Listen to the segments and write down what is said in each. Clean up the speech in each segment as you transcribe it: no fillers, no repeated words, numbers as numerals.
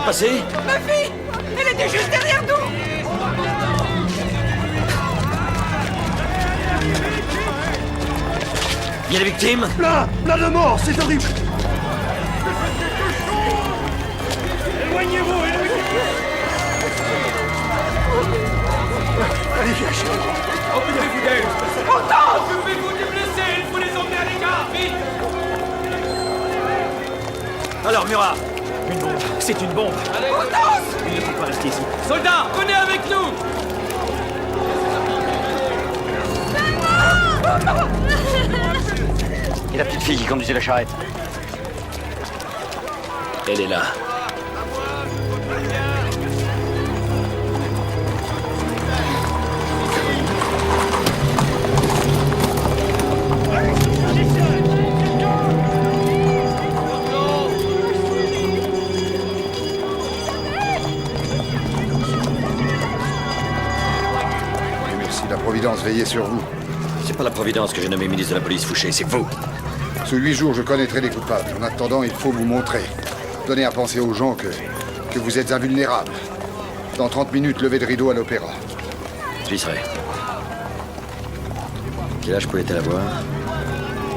de passer? Ma fille! Elle était juste derrière nous! Il y a des victimes? Là de mort, c'est horrible. Éloignez-vous! Allez, viens, chérie. Occupez-vous d'elle! Occupez-vous des blessés! Il faut les emmener à l'écart! Vite! Alors, Murat, une bombe. C'est une bombe. Allez! Il ne faut pas rester ici. Soldats, venez avec nous! Et la petite fille qui conduisait la charrette? Elle est là. Merci, la Providence veillait sur vous. C'est pas la Providence que j'ai nommé ministre de la police Fouché, c'est vous. Sous 8 jours, je connaîtrai les coupables. En attendant, il faut vous montrer. Donnez à penser aux gens que vous êtes invulnérables. Dans 30 minutes, levée de rideau à l'opéra. J'y serai. Quel âge pouvait-elle avoir?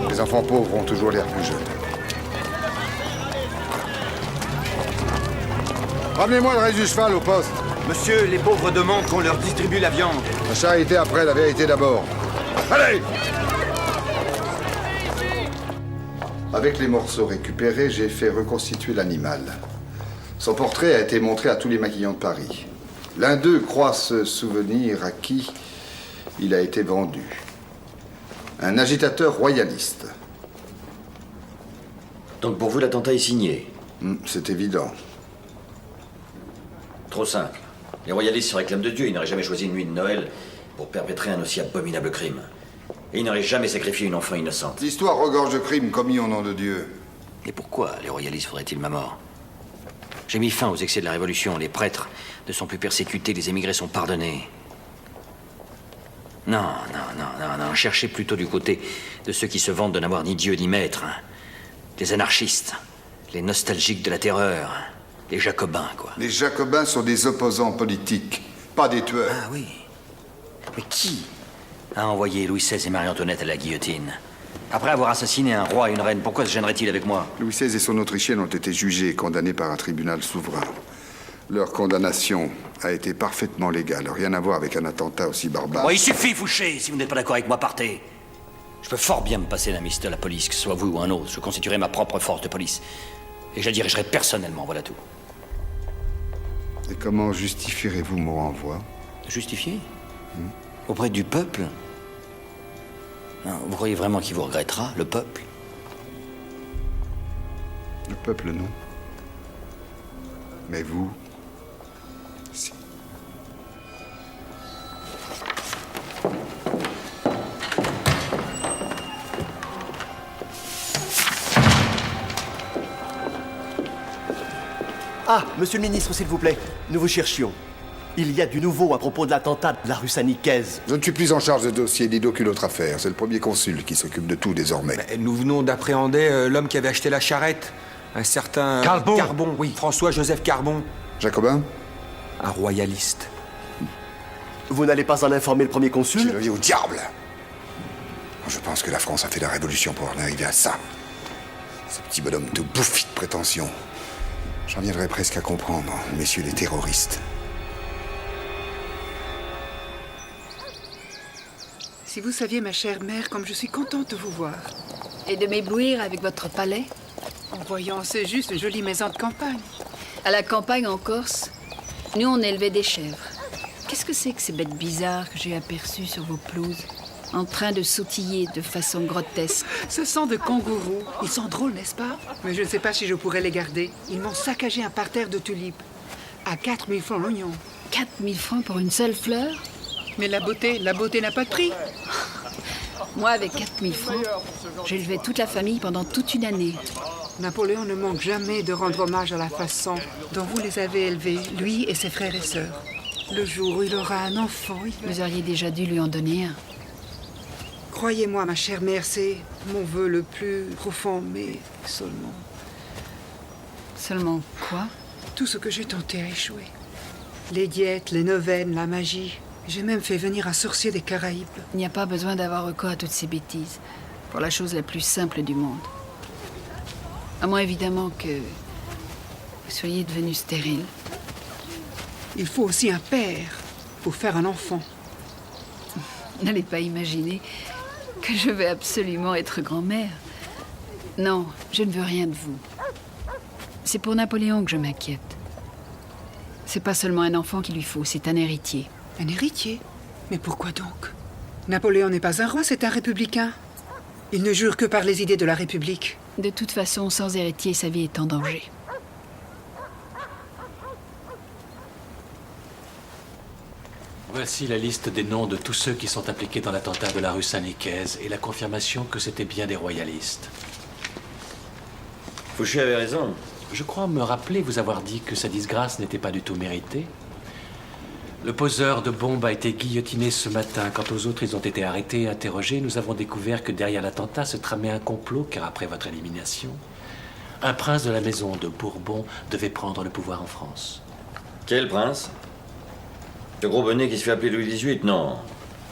Les enfants pauvres ont toujours l'air plus jeunes. Ramenez-moi le reste du cheval au poste. Monsieur, les pauvres demandent qu'on leur distribue la viande. La charité après, la vérité d'abord. Allez! Avec les morceaux récupérés, j'ai fait reconstituer l'animal. Son portrait a été montré à tous les maquillons de Paris. L'un d'eux croit se souvenir à qui il a été vendu. Un agitateur royaliste. Donc pour vous, l'attentat est signé? C'est évident. Trop simple. Les royalistes se réclament de Dieu. Ils n'auraient jamais choisi une nuit de Noël pour perpétrer un aussi abominable crime. Et ils n'auraient jamais sacrifié une enfant innocente. L'histoire regorge de crimes commis au nom de Dieu. Et pourquoi les royalistes feraient-ils ma mort? J'ai mis fin aux excès de la Révolution. Les prêtres ne sont plus persécutés, les émigrés sont pardonnés. Non. Cherchez plutôt du côté de ceux qui se vantent de n'avoir ni Dieu ni maître. Les anarchistes, les nostalgiques de la terreur, les jacobins, quoi. Les jacobins sont des opposants politiques, pas des tueurs. Ah oui. Mais qui a envoyé Louis XVI et Marie-Antoinette à la guillotine? Après avoir assassiné un roi et une reine, pourquoi se gênerait-il avec moi? Louis XVI et son Autrichienne ont été jugés et condamnés par un tribunal souverain. Leur condamnation a été parfaitement légale, rien à voir avec un attentat aussi barbare. Bon, il suffit, Fouché. Si vous n'êtes pas d'accord avec moi, partez. Je peux fort bien me passer d'un ministre de la police, que ce soit vous ou un autre. Je constituerai ma propre force de police. Et je la dirigerai personnellement, voilà tout. Et comment justifierez-vous mon renvoi? Justifié? Auprès du peuple? Non, vous croyez vraiment qu'il vous regrettera, le peuple? Le peuple, non. Mais vous, si. Ah, monsieur le ministre, s'il vous plaît, nous vous cherchions. Il y a du nouveau à propos de l'attentat de la rue Saint-Nicaise. Je ne suis plus en charge de dossier ni d'aucune autre affaire. C'est le premier consul qui s'occupe de tout désormais. Mais nous venons d'appréhender l'homme qui avait acheté la charrette. Un certain... Carbon. Oui, François-Joseph Carbon. Jacobin? Un royaliste. Vous n'allez pas en informer le premier Je consul? le vis au diable! Je pense que la France a fait la révolution pour en arriver à ça. Ce petit bonhomme de bouffi de prétention. J'en viendrais presque à comprendre, messieurs les terroristes. Si vous saviez, ma chère mère, comme je suis contente de vous voir. Et de m'éblouir avec votre palais? En voyant, c'est juste une jolie maison de campagne. À la campagne en Corse, nous on élevait des chèvres. Qu'est-ce que c'est que ces bêtes bizarres que j'ai aperçues sur vos pelouses, en train de sautiller de façon grotesque? Ce sont de kangourous. Ils sont drôles, n'est-ce pas? Mais je ne sais pas si je pourrais les garder. Ils m'ont saccagé un parterre de tulipes. À 4000 francs l'oignon. 4000 francs pour une seule fleur? Mais la beauté n'a pas de prix. Moi, avec 4000 francs, j'élevais toute la famille pendant toute une année. Napoléon ne manque jamais de rendre hommage à la façon dont vous les avez élevés, lui et ses frères et sœurs. Le jour où il aura un enfant, Vous auriez déjà dû lui en donner un. Croyez-moi, ma chère mère, c'est mon vœu le plus profond, mais seulement... Seulement quoi? Tout ce que j'ai tenté a échoué. Les diètes, les neuvaines, la magie. J'ai même fait venir un sorcier des Caraïbes. Il n'y a pas besoin d'avoir recours à toutes ces bêtises pour la chose la plus simple du monde. À moins évidemment que vous soyez devenu stérile. Il faut aussi un père pour faire un enfant. N'allez pas imaginer que je vais absolument être grand-mère. Non, je ne veux rien de vous. C'est pour Napoléon que je m'inquiète. C'est pas seulement un enfant qu'il lui faut, c'est un héritier. Un héritier? Mais pourquoi donc? Napoléon n'est pas un roi, c'est un républicain. Il ne jure que par les idées de la République. De toute façon, sans héritier, sa vie est en danger. Voici la liste des noms de tous ceux qui sont impliqués dans l'attentat de la rue Saint-Nicaise et la confirmation que c'était bien des royalistes. Fouché avait raison. Je crois me rappeler vous avoir dit que sa disgrâce n'était pas du tout méritée. Le poseur de bombes a été guillotiné ce matin. Quant aux autres, ils ont été arrêtés et interrogés. Nous avons découvert que derrière l'attentat se tramait un complot, car après votre élimination, un prince de la maison de Bourbon devait prendre le pouvoir en France. Quel prince? Le gros bonnet qui se fait appeler Louis XVIII? Non.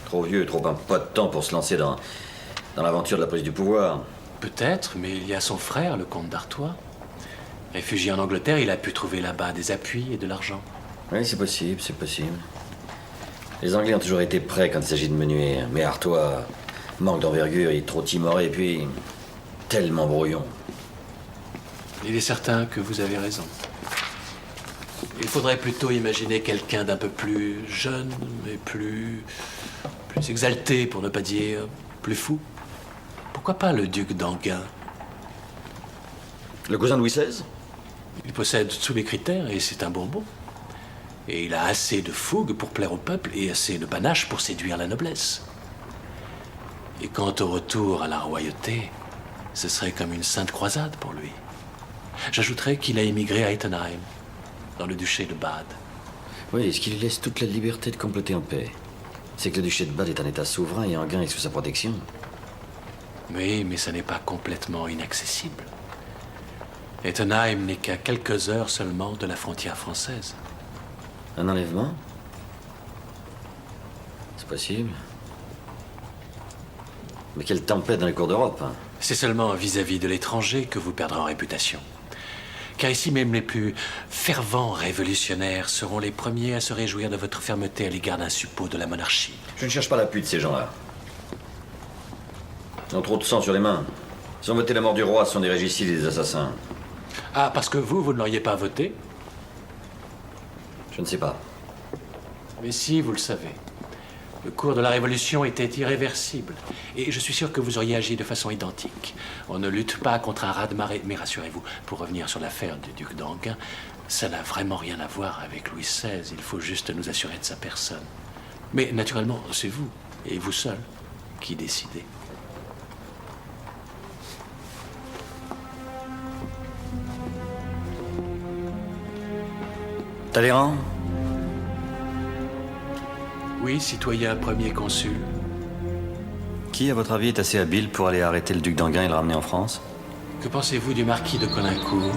Trop vieux, trop pas de temps pour se lancer dans l'aventure de la prise du pouvoir. Peut-être, mais il y a son frère, le comte d'Artois. Réfugié en Angleterre, il a pu trouver là-bas des appuis et de l'argent. Oui, c'est possible, c'est possible. Les Anglais ont toujours été prêts quand il s'agit de me nuire. Mais Artois manque d'envergure, il est trop timoré et puis tellement brouillon. Il est certain que vous avez raison. Il faudrait plutôt imaginer quelqu'un d'un peu plus jeune, mais plus exalté, pour ne pas dire plus fou. Pourquoi pas le duc d'Enghien? Le cousin de Louis XVI? Il possède tous les critères et c'est un Bourbon. Et il a assez de fougue pour plaire au peuple et assez de panache pour séduire la noblesse. Et quant au retour à la royauté, ce serait comme une sainte croisade pour lui. J'ajouterais qu'il a émigré à Ettenheim, dans le duché de Bade. Oui, ce qui lui laisse toute la liberté de comploter en paix. C'est que le duché de Bade est un état souverain et Enghien est sous sa protection. Oui, mais ça n'est pas complètement inaccessible. Ettenheim n'est qu'à quelques heures seulement de la frontière française. Un enlèvement? C'est possible. Mais quelle tempête dans les cours d'Europe, hein. C'est seulement vis-à-vis de l'étranger que vous perdrez en réputation. Car ici, même les plus fervents révolutionnaires seront les premiers à se réjouir de votre fermeté à l'égard d'un suppôt de la monarchie. Je ne cherche pas l'appui de ces gens-là. Ils ont trop de sang sur les mains. Ils ont voté la mort du roi, ce sont des régicides et des assassins. Ah, parce que vous ne l'auriez pas voté? Je ne sais pas. Mais si, vous le savez. Le cours de la Révolution était irréversible. Et je suis sûr que vous auriez agi de façon identique. On ne lutte pas contre un raz-de-marée. Mais rassurez-vous, pour revenir sur l'affaire du duc d'Enghien, ça n'a vraiment rien à voir avec Louis XVI. Il faut juste nous assurer de sa personne. Mais naturellement, c'est vous, et vous seul, qui décidez. Talleyrand? Oui, citoyen premier consul. Qui, à votre avis, est assez habile pour aller arrêter le duc d'Enghien et le ramener en France? Que pensez-vous du marquis de Caulaincourt?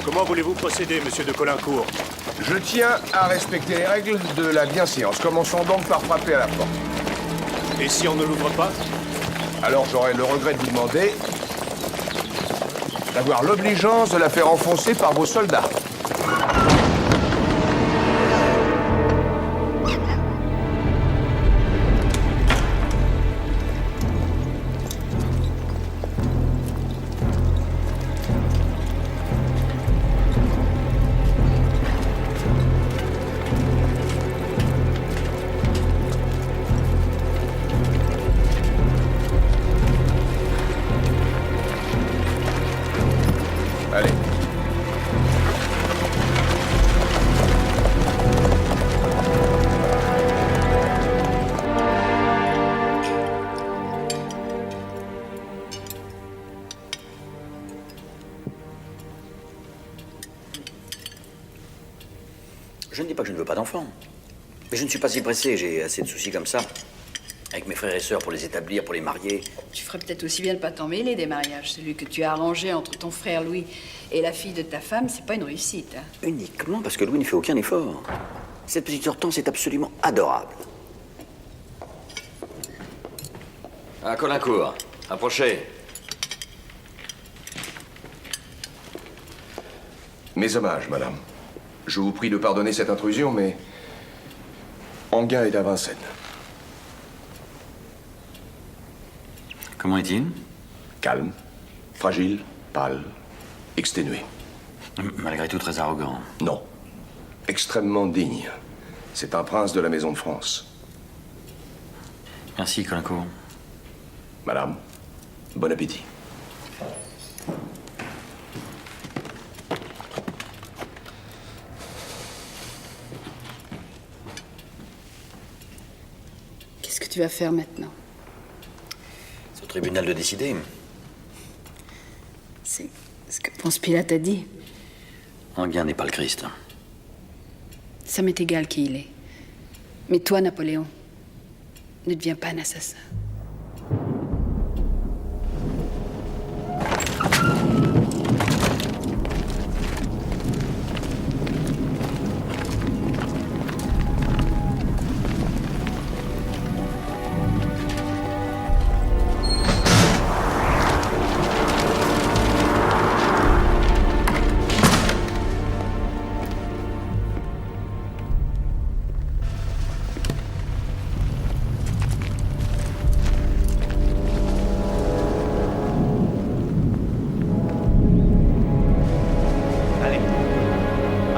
Comment voulez-vous procéder, monsieur de Caulaincourt? Je tiens à respecter les règles de la bienséance. Commençons donc par frapper à la porte. Et si on ne l'ouvre pas? Alors j'aurai le regret de vous demander d'avoir l'obligeance de la faire enfoncer par vos soldats. Allez. Je ne dis pas que je ne veux pas d'enfant. Mais je ne suis pas si pressé, j'ai assez de soucis comme ça. Avec mes frères et sœurs pour les établir, pour les marier. Tu ferais peut-être aussi bien de pas t'en mêler des mariages. Celui que tu as arrangé entre ton frère Louis et la fille de ta femme, c'est pas une réussite. Hein. Uniquement parce que Louis ne fait aucun effort. Cette petite Hortense est absolument adorable. À Colincourt, approchez. Mes hommages, madame. Je vous prie de pardonner cette intrusion, mais Anguin est à Vincennes. Comment est-il? Calme, fragile, pâle, exténué. Malgré tout très arrogant. Non. Extrêmement digne. C'est un prince de la Maison de France. Merci, Colincourt. Madame, bon appétit. Qu'est-ce que tu vas faire maintenant? C'est au tribunal de décider. C'est ce que Ponce Pilate a dit. Anguin n'est pas le Christ. Ça m'est égal qui il est. Mais toi, Napoléon, ne deviens pas un assassin.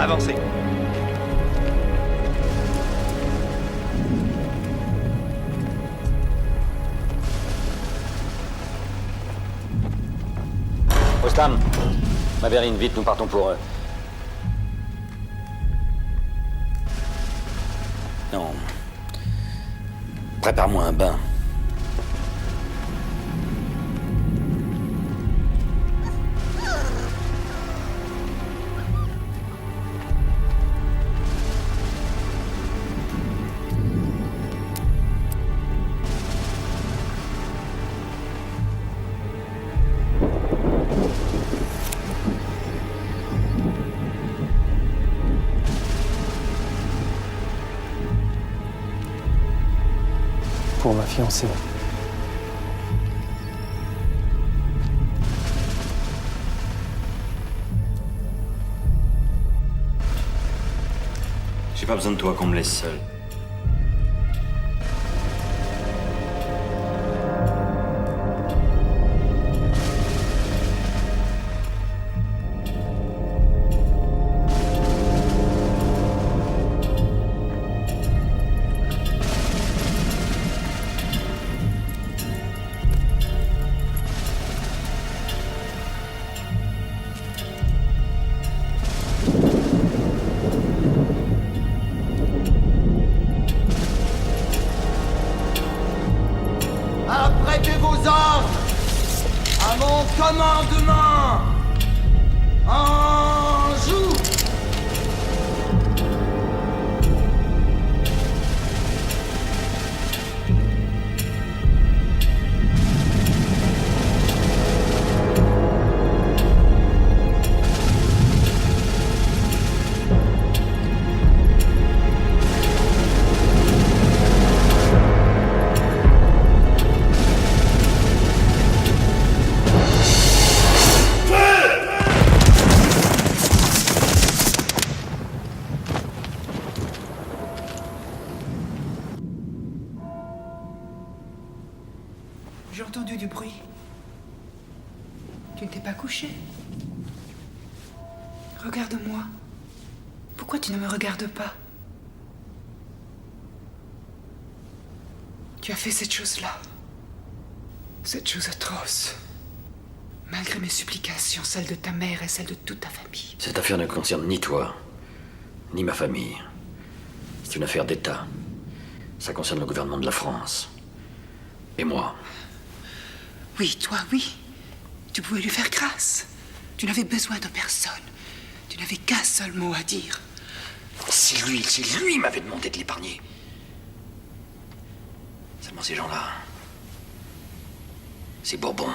Avancez. Ostam, Maverine, vite, nous partons pour eux. Non. Prépare-moi un bain. Pour ma fiancée. J'ai pas besoin de toi qu'on me laisse seul. Apprêtez vos ordres à mon commandement. En joue. J'ai entendu du bruit. Tu ne t'es pas couché. Regarde-moi. Pourquoi tu ne me regardes pas? Tu as fait cette chose-là. Cette chose atroce. Malgré mes supplications, celle de ta mère et celle de toute ta famille. Cette affaire ne concerne ni toi, ni ma famille. C'est une affaire d'État. Ça concerne le gouvernement de la France. Et moi. Oui, toi, oui. Tu pouvais lui faire grâce. Tu n'avais besoin de personne. Tu n'avais qu'un seul mot à dire. C'est lui m'avait demandé de l'épargner. Seulement ces gens-là, ces Bourbons,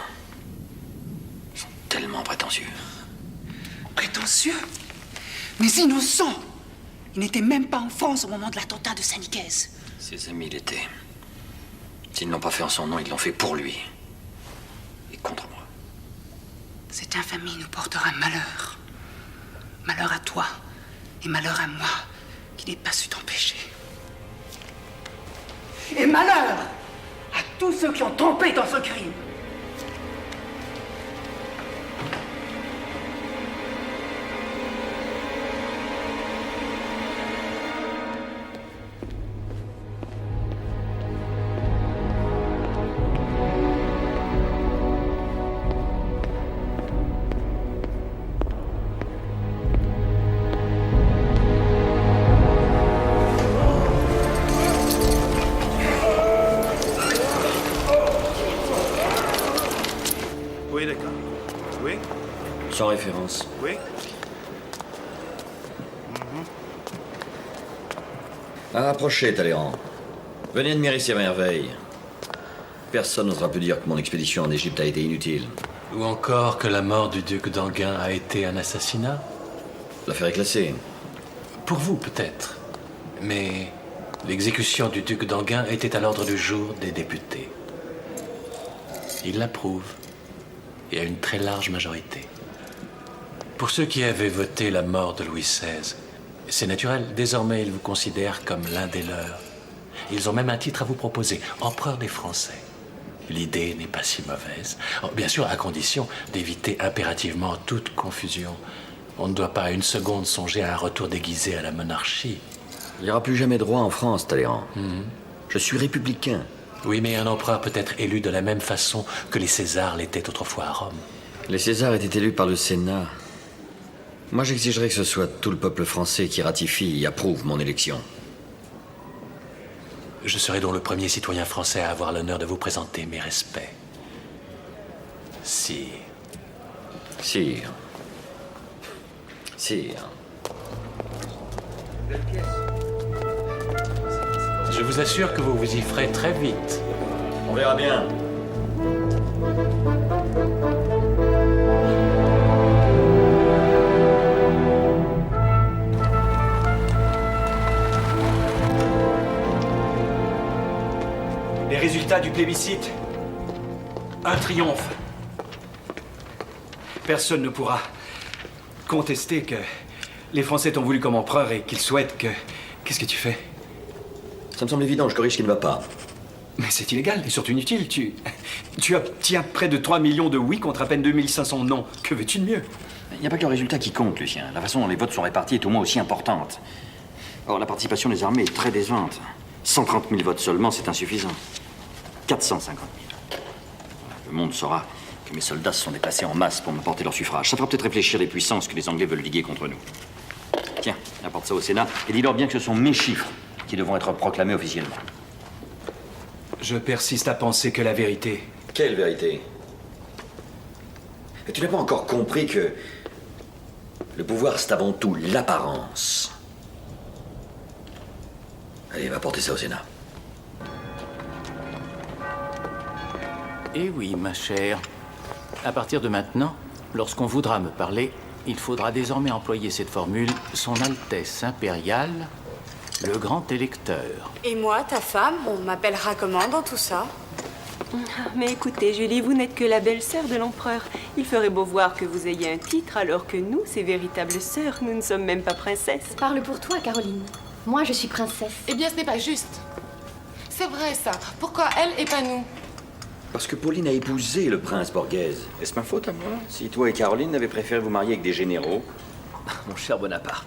sont tellement prétentieux. Prétentieux? Mais innocent! Il n'était même pas en France au moment de l'attentat de Saint-Nicaise. Ses amis l'étaient. S'ils ne l'ont pas fait en son nom, ils l'ont fait pour lui. Et contre moi. Cette infamie nous portera malheur. Malheur à toi et malheur à moi, qui n'ai pas su t'empêcher. Et malheur à tous ceux qui ont trompé dans ce crime. Oui, d'accord. Oui. Sans référence. Oui. Approchez, Talleyrand. Venez admirer ces merveilles. Personne n'osera plus dire que mon expédition en Égypte a été inutile. Ou encore que la mort du duc d'Enghien a été un assassinat. L'affaire est classée. Pour vous, peut-être. Mais l'exécution du duc d'Enghien était à l'ordre du jour des députés. Ils l'approuvent. Et à une très large majorité. Pour ceux qui avaient voté la mort de Louis XVI, c'est naturel, désormais ils vous considèrent comme l'un des leurs. Ils ont même un titre à vous proposer, empereur des Français. L'idée n'est pas si mauvaise. Bien sûr, à condition d'éviter impérativement toute confusion. On ne doit pas une seconde songer à un retour déguisé à la monarchie. Il n'y aura plus jamais de roi en France, Talleyrand. Je suis républicain. Oui, mais un empereur peut être élu de la même façon que les Césars l'étaient autrefois à Rome. Les Césars étaient élus par le Sénat. Moi, j'exigerais que ce soit tout le peuple français qui ratifie et approuve mon élection. Je serai donc le premier citoyen français à avoir l'honneur de vous présenter mes respects. Sire. Sire. Sire. Je vous assure que vous vous y ferez très vite. On verra bien. Les résultats du plébiscite. Un triomphe. Personne ne pourra contester que les Français t'ont voulu comme empereur et qu'ils souhaitent que... Qu'est-ce que tu fais? Ça me semble évident, je corrige ce qui ne va pas. Mais c'est illégal et surtout inutile. Tu obtiens près de 3 millions de oui contre à peine 2500 non. Que veux-tu de mieux? Il n'y a pas que le résultat qui compte, Lucien. La façon dont les votes sont répartis est au moins aussi importante. Or, la participation des armées est très décevante. 130 000 votes seulement, c'est insuffisant. 450 000. Le monde saura que mes soldats se sont déplacés en masse pour m'apporter leur suffrage. Ça fera peut-être réfléchir les puissances que les Anglais veulent liguer contre nous. Tiens, apporte ça au Sénat et dis-leur bien que ce sont mes chiffres qui devront être proclamés officiellement. Je persiste à penser que la vérité... Quelle vérité? Et tu n'as pas encore compris que le pouvoir, c'est avant tout l'apparence. Allez, va porter ça au Sénat. Eh oui, ma chère. À partir de maintenant, lorsqu'on voudra me parler, il faudra désormais employer cette formule « Son Altesse impériale, le grand électeur ». Et moi, ta femme, on m'appellera comment dans tout ça? Mais écoutez, Julie, vous n'êtes que la belle-sœur de l'empereur. Il ferait beau voir que vous ayez un titre, alors que nous, ses véritables sœurs, nous ne sommes même pas princesses. Parle pour toi, Caroline. Moi, je suis princesse. Eh bien, ce n'est pas juste. C'est vrai, ça. Pourquoi elle et pas nous? Parce que Pauline a épousé le prince Borghese. Est-ce ma faute à moi si toi et Caroline avez préféré vous marier avec des généraux? Mon cher Bonaparte,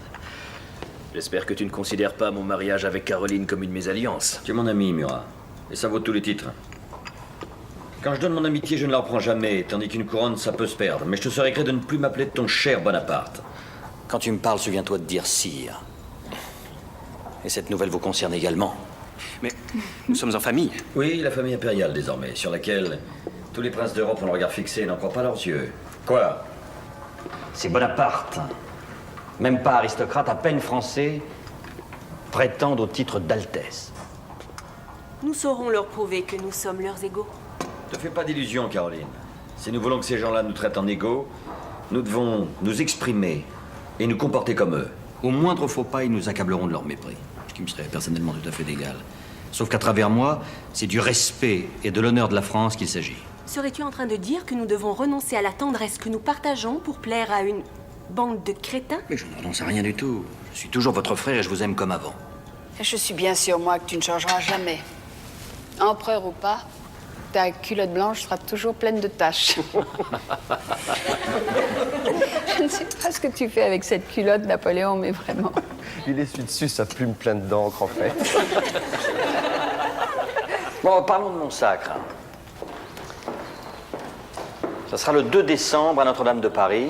j'espère que tu ne considères pas mon mariage avec Caroline comme une mésalliance. Tu es mon ami, Murat. Et ça vaut tous les titres. Quand je donne mon amitié, je ne la reprends jamais, tandis qu'une couronne, ça peut se perdre. Mais je te serais gré de ne plus m'appeler ton cher Bonaparte. Quand tu me parles, souviens-toi de dire sire. Et cette nouvelle vous concerne également. Mais nous sommes en famille. Oui, la famille impériale désormais, sur laquelle tous les princes d'Europe ont le regard fixé et n'en croient pas leurs yeux. Quoi? C'est Bonaparte. Même pas aristocrate, à peine français, prétendent au titre d'altesse. Nous saurons leur prouver que nous sommes leurs égaux. Ne te fais pas d'illusions, Caroline. Si nous voulons que ces gens-là nous traitent en égaux, nous devons nous exprimer et nous comporter comme eux. Au moindre faux pas, ils nous accableront de leur mépris, ce qui me serait personnellement tout à fait égal. Sauf qu'à travers moi, c'est du respect et de l'honneur de la France qu'il s'agit. Serais-tu en train de dire que nous devons renoncer à la tendresse que nous partageons pour plaire à une bande de crétins? Mais je ne renonce à rien du tout. Je suis toujours votre frère et je vous aime comme avant. Je suis bien sûre, moi, que tu ne changeras jamais. Empereur ou pas, ta culotte blanche sera toujours pleine de taches. Je ne sais pas ce que tu fais avec cette culotte, Napoléon, mais vraiment. Il essuie dessus sa plume pleine d'encre, en fait. Bon, parlons de mon sacre. Ça sera le 2 décembre à Notre-Dame de Paris,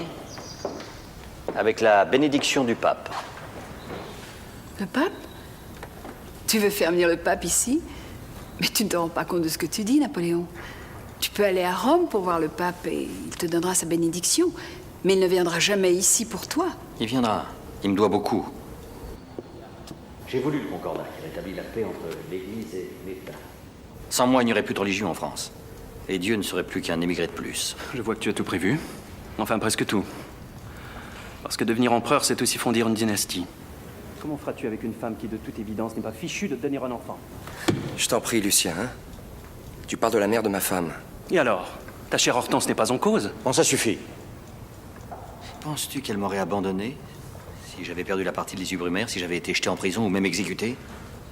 avec la bénédiction du pape. Le pape? Tu veux faire venir le pape ici? Mais tu ne te rends pas compte de ce que tu dis, Napoléon. Tu peux aller à Rome pour voir le pape et il te donnera sa bénédiction. Mais il ne viendra jamais ici pour toi. Il viendra. Il me doit beaucoup. J'ai voulu le concordat qui rétablit la paix entre l'Église et l'État. Sans moi, il n'y aurait plus de religion en France. Et Dieu ne serait plus qu'un émigré de plus. Je vois que tu as tout prévu. Enfin, presque tout. Parce que devenir empereur, c'est aussi fonder une dynastie. Comment feras-tu avec une femme qui, de toute évidence, n'est pas fichue de te donner un enfant? Je t'en prie, Lucien, hein? Tu parles de la mère de ma femme. Et alors? Ta chère Hortense n'est pas en cause? Bon, ça suffit. Penses-tu qu'elle m'aurait abandonné si j'avais perdu la partie de l'issue Brumaire, si j'avais été jeté en prison ou même exécuté?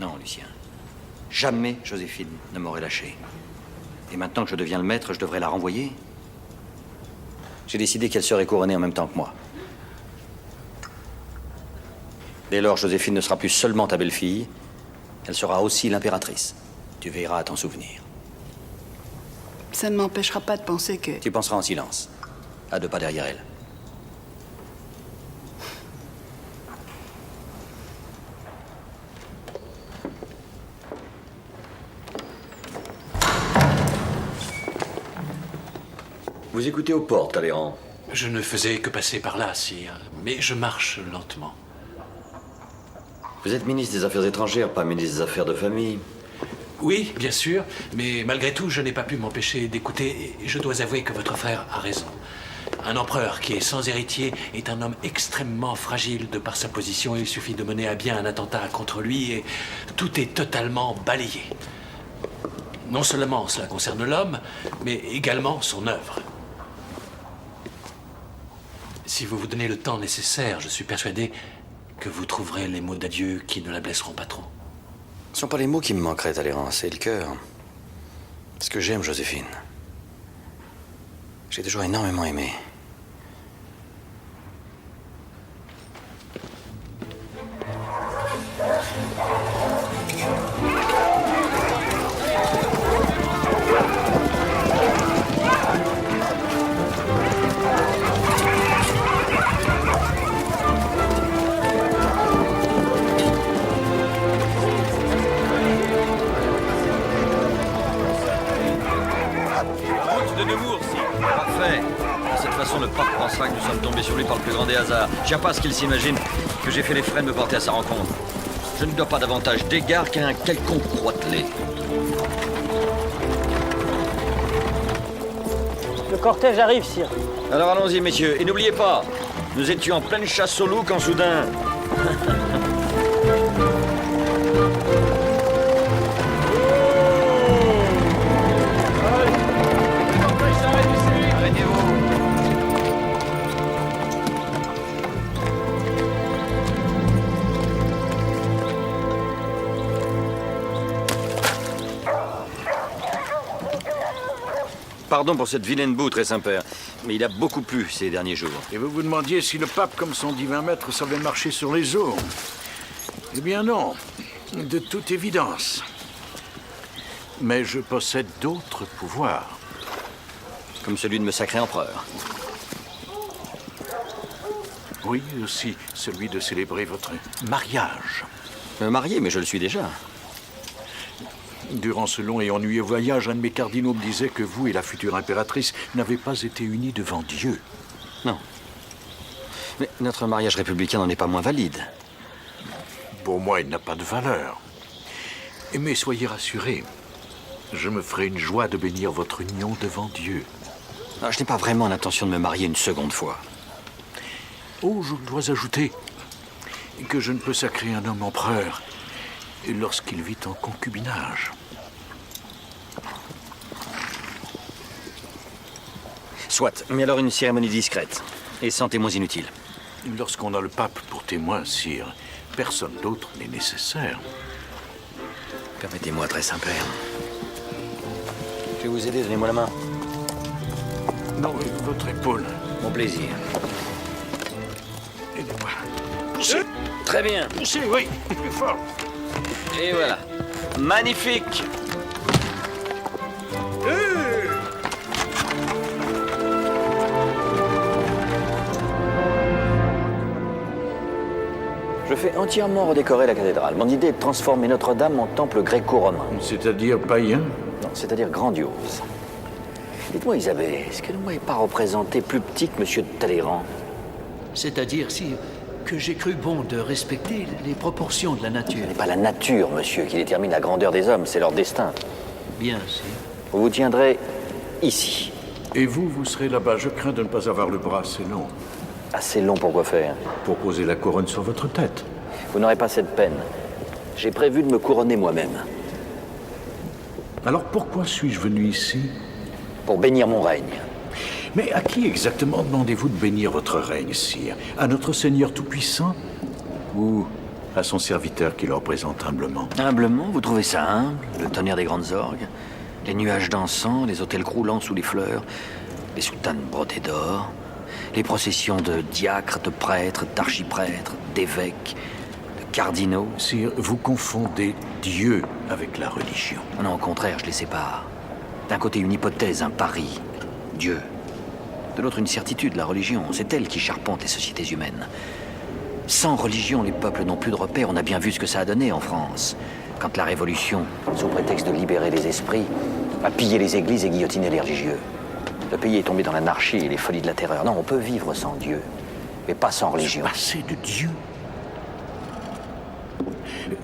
Non, Lucien. Jamais Joséphine ne m'aurait lâché. Et maintenant que je deviens le maître, je devrais la renvoyer? J'ai décidé qu'elle serait couronnée en même temps que moi. Dès lors, Joséphine ne sera plus seulement ta belle-fille, elle sera aussi l'impératrice. Tu veilleras à t'en souvenir. Ça ne m'empêchera pas de penser que... Tu penseras en silence, à 2 pas derrière elle. Vous écoutez aux portes, Talleyrand. Je ne faisais que passer par là, sire, mais je marche lentement. Vous êtes ministre des Affaires étrangères, pas ministre des Affaires de famille. Oui, bien sûr, mais malgré tout, je n'ai pas pu m'empêcher d'écouter, et je dois avouer que votre frère a raison. Un empereur qui est sans héritier est un homme extrêmement fragile de par sa position. Il suffit de mener à bien un attentat contre lui et tout est totalement balayé. Non seulement cela concerne l'homme, mais également son œuvre. Si vous vous donnez le temps nécessaire, je suis persuadé que vous trouverez les mots d'adieu qui ne la blesseront pas trop. Ce ne sont pas les mots qui me manqueraient, Talleyrand, c'est le cœur. Parce que j'aime Joséphine. J'ai toujours énormément aimé. Parfait. De cette façon, le pape pensera que nous sommes tombés sur lui par le plus grand des hasards. Je tiens pas à ce qu'il s'imagine que j'ai fait les frais de me porter à sa rencontre. Je ne dois pas davantage d'égard qu'à un quelconque croîtelet. Le cortège arrive, sire. Alors allons-y, messieurs. Et n'oubliez pas, nous étions en pleine chasse au loup quand soudain... Pardon pour cette vilaine boue, très Saint-Père, mais il a beaucoup plu ces derniers jours. Et vous vous demandiez si le pape, comme son divin maître, savait marcher sur les eaux. Eh bien non, de toute évidence. Mais je possède d'autres pouvoirs. Comme celui de me sacrer empereur. Oui, aussi celui de célébrer votre mariage. Me marier, mais je le suis déjà. Durant ce long et ennuyeux voyage, un de mes cardinaux me disait que vous et la future impératrice n'avez pas été unis devant Dieu. Non. Mais notre mariage républicain n'en est pas moins valide. Pour moi, il n'a pas de valeur. Mais soyez rassurés, je me ferai une joie de bénir votre union devant Dieu. Non, je n'ai pas vraiment l'intention de me marier une seconde fois. Oh, je dois ajouter que je ne peux sacrer un homme empereur lorsqu'il vit en concubinage. Soit, mais alors une cérémonie discrète et sans témoins inutiles. Lorsqu'on a le pape pour témoin, sire, personne d'autre n'est nécessaire. Permettez-moi, très Saint-Père. Je vais vous aider, donnez-moi la main. Non, votre épaule. Mon plaisir. Aidez-moi. Très bien. Poussez, oui, plus fort. Et voilà. Magnifique. Je fais entièrement redécorer la cathédrale. Mon idée est de transformer Notre-Dame en temple gréco-romain. C'est-à-dire païen? Non, c'est-à-dire grandiose. Dites-moi, Isabelle, est-ce que le moi n'est pas représenté plus petit que Monsieur de Talleyrand? C'est-à-dire, sire, que j'ai cru bon de respecter les proportions de la nature. Ce n'est pas la nature, monsieur, qui détermine la grandeur des hommes, c'est leur destin. Bien, sire. Vous vous tiendrez ici. Et vous, vous serez là-bas. Je crains de ne pas avoir le bras assez long. Assez long pour quoi faire? Pour poser la couronne sur votre tête. Vous n'aurez pas cette peine. J'ai prévu de me couronner moi-même. Alors pourquoi suis-je venu ici? Pour bénir mon règne. Mais à qui exactement demandez-vous de bénir votre règne, sire? À notre Seigneur Tout-Puissant? Ou à son serviteur qui le représente humblement? Humblement? Vous trouvez ça humble? Le tonnerre des grandes orgues? Les nuages d'encens, les autels croulant sous les fleurs, les soutanes brodées d'or, les processions de diacres, de prêtres, d'archiprêtres, d'évêques, de cardinaux. Sire, vous confondez Dieu avec la religion. Non, au contraire, je les sépare. D'un côté, une hypothèse, un pari, Dieu. De l'autre, une certitude, la religion. C'est elle qui charpente les sociétés humaines. Sans religion, les peuples n'ont plus de repères. On a bien vu ce que ça a donné en France. Quand la Révolution, sous prétexte de libérer les esprits, a pillé les églises et guillotiné les religieux. Le pays est tombé dans l'anarchie et les folies de la terreur. Non, on peut vivre sans Dieu, mais pas sans religion. Se passer de Dieu?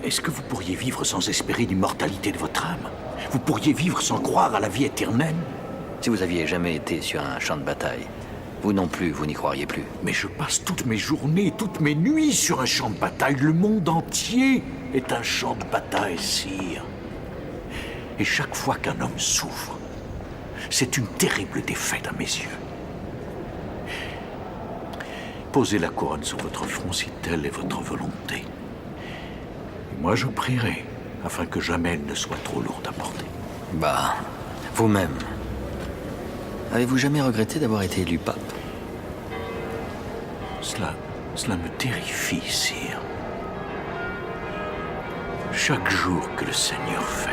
Est-ce que vous pourriez vivre sans espérer l'immortalité de votre âme? Vous pourriez vivre sans croire à la vie éternelle? Si vous aviez jamais été sur un champ de bataille, vous non plus, vous n'y croiriez plus. Mais je passe toutes mes journées, toutes mes nuits sur un champ de bataille. Le monde entier est un champ de bataille, sire. Et chaque fois qu'un homme souffre, c'est une terrible défaite à mes yeux. Posez la couronne sur votre front si telle est votre volonté. Et moi, je prierai afin que jamais elle ne soit trop lourde à porter. Bah, vous-même. Avez-vous jamais regretté d'avoir été élu pape? Cela me terrifie, sire. Chaque jour que le Seigneur fait.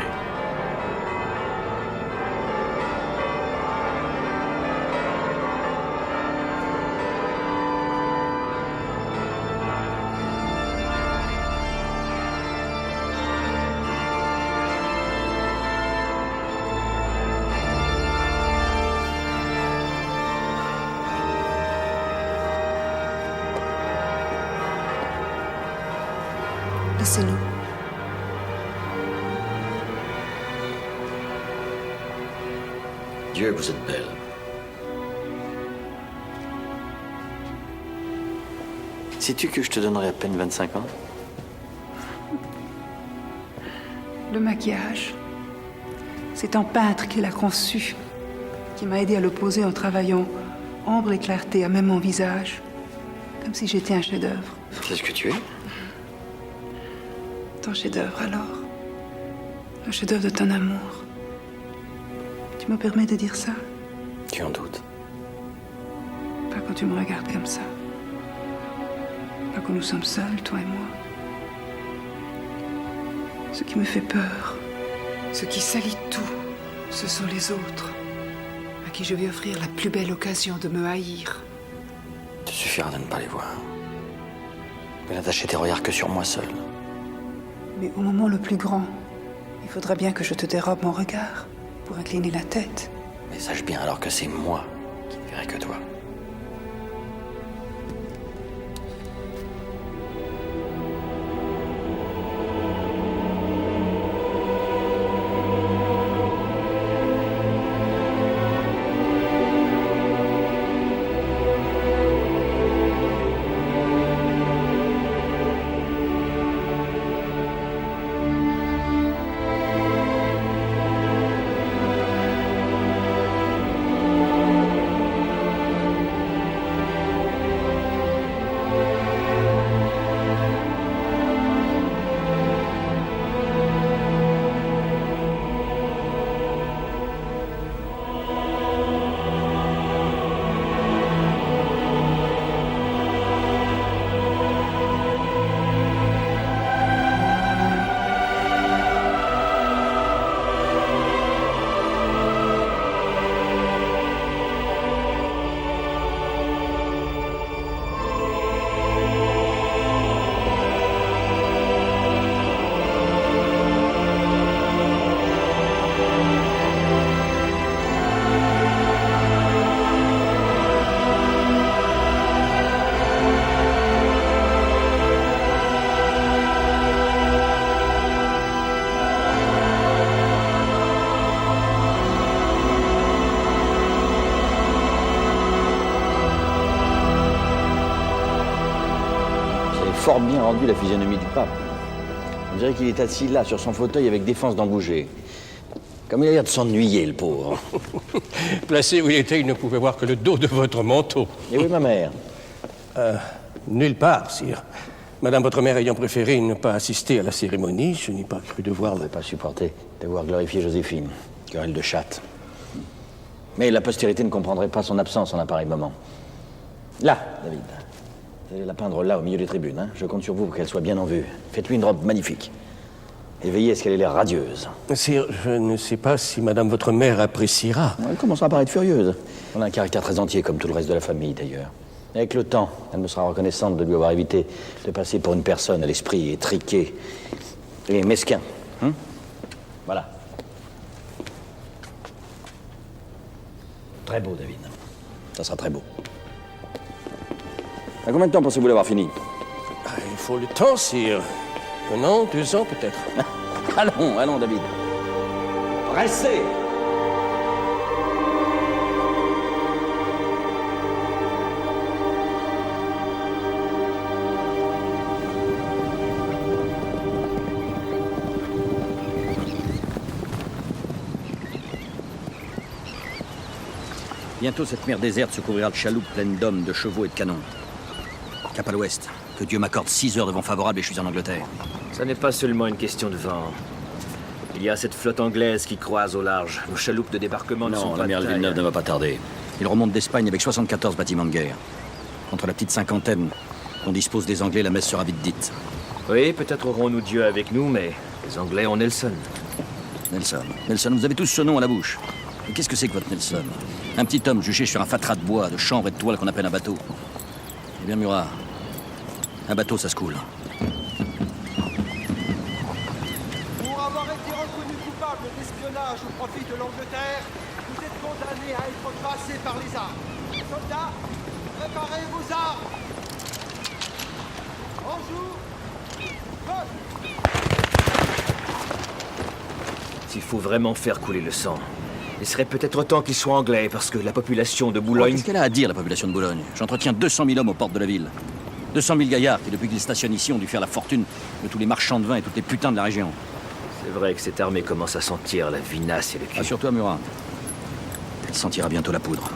Laissez-nous. Dieu, vous êtes belle. Sais-tu que je te donnerais à peine 25 ans? Le maquillage, c'est un peintre qui l'a conçu, qui m'a aidé à le poser en travaillant ombre et clarté à même mon visage, comme si j'étais un chef-d'œuvre. C'est ce que tu es? Ton chef-d'œuvre alors? Le chef-d'œuvre de ton amour. Tu me permets de dire ça? Tu en doutes? Pas quand tu me regardes comme ça. Pas quand nous sommes seuls, toi et moi. Ce qui me fait peur, ce qui salit tout, ce sont les autres, à qui je vais offrir la plus belle occasion de me haïr. Il suffira de ne pas les voir. Mais n'attacher tes regards que sur moi seul. Mais au moment le plus grand, il faudra bien que je te dérobe mon regard pour incliner la tête. Mais sache bien alors que c'est moi qui ne verrai que toi. fort bien rendu la physionomie du pape. On dirait qu'il est assis là, sur son fauteuil, avec défense d'en bouger. Comme il a l'air de s'ennuyer, le pauvre. Placé où il était, il ne pouvait voir que le dos de votre manteau. Et où est ma mère? Nulle part, sire. Madame, votre mère ayant préféré ne pas assister à la cérémonie, je n'ai pas cru devoir... Je n'ai pas supporté de voir glorifier Joséphine. Querelle de chatte. Mais la postérité ne comprendrait pas son absence en un pareil moment. Là, David. Vous allez la peindre là, au milieu des tribunes. Hein. Je compte sur vous pour qu'elle soit bien en vue. Faites-lui une robe magnifique. Et veillez à ce qu'elle ait l'air radieuse. Sire, je ne sais pas si madame votre mère appréciera. Elle commencera par être furieuse. Elle a un caractère très entier, comme tout le reste de la famille, d'ailleurs. Avec le temps, elle me sera reconnaissante de lui avoir évité de passer pour une personne à l'esprit étriqué et mesquin. Voilà. Très beau, David. Ça sera très beau. À combien de temps pensez-vous l'avoir fini? Il faut le temps, sire. 1 an, 2 ans, peut-être. Allons, David. Pressez! Bientôt, cette mer déserte se couvrira de chaloupes pleines d'hommes, de chevaux et de canons. Cap à l'ouest. Que Dieu m'accorde 6 heures de vent favorable et je suis en Angleterre. Ça n'est pas seulement une question de vent. Il y a cette flotte anglaise qui croise au large. Nos chaloupes de débarquement ne sont Non, pas l'amiral Villeneuve ne va pas tarder. Il remonte d'Espagne avec 74 bâtiments de guerre. Contre la petite cinquantaine dont disposent des Anglais, la messe sera vite dite. Oui, peut-être aurons-nous Dieu avec nous, mais les Anglais ont Nelson. Nelson, vous avez tous ce nom à la bouche. Et qu'est-ce que c'est que votre Nelson? Un petit homme juché sur un fatras de bois, de chanvre et de toile qu'on appelle un bateau. Eh bien, Murat, un bateau, ça se coule. Pour avoir été reconnu coupable d'espionnage au profit de l'Angleterre, vous êtes condamné à être passé par les armes. Soldats, préparez vos armes. En joue. S'il faut vraiment faire couler le sang, il serait peut-être temps qu'ils soient anglais, parce que la population de Boulogne... Qu'est-ce qu'elle a à dire, la population de Boulogne? J'entretiens 200 000 hommes aux portes de la ville. 200 000 gaillards qui, depuis qu'ils stationnent ici, ont dû faire la fortune de tous les marchands de vin et toutes les putains de la région. C'est vrai que cette armée commence à sentir la vinasse et le cul. Assure-toi, Murat. Elle sentira bientôt la poudre.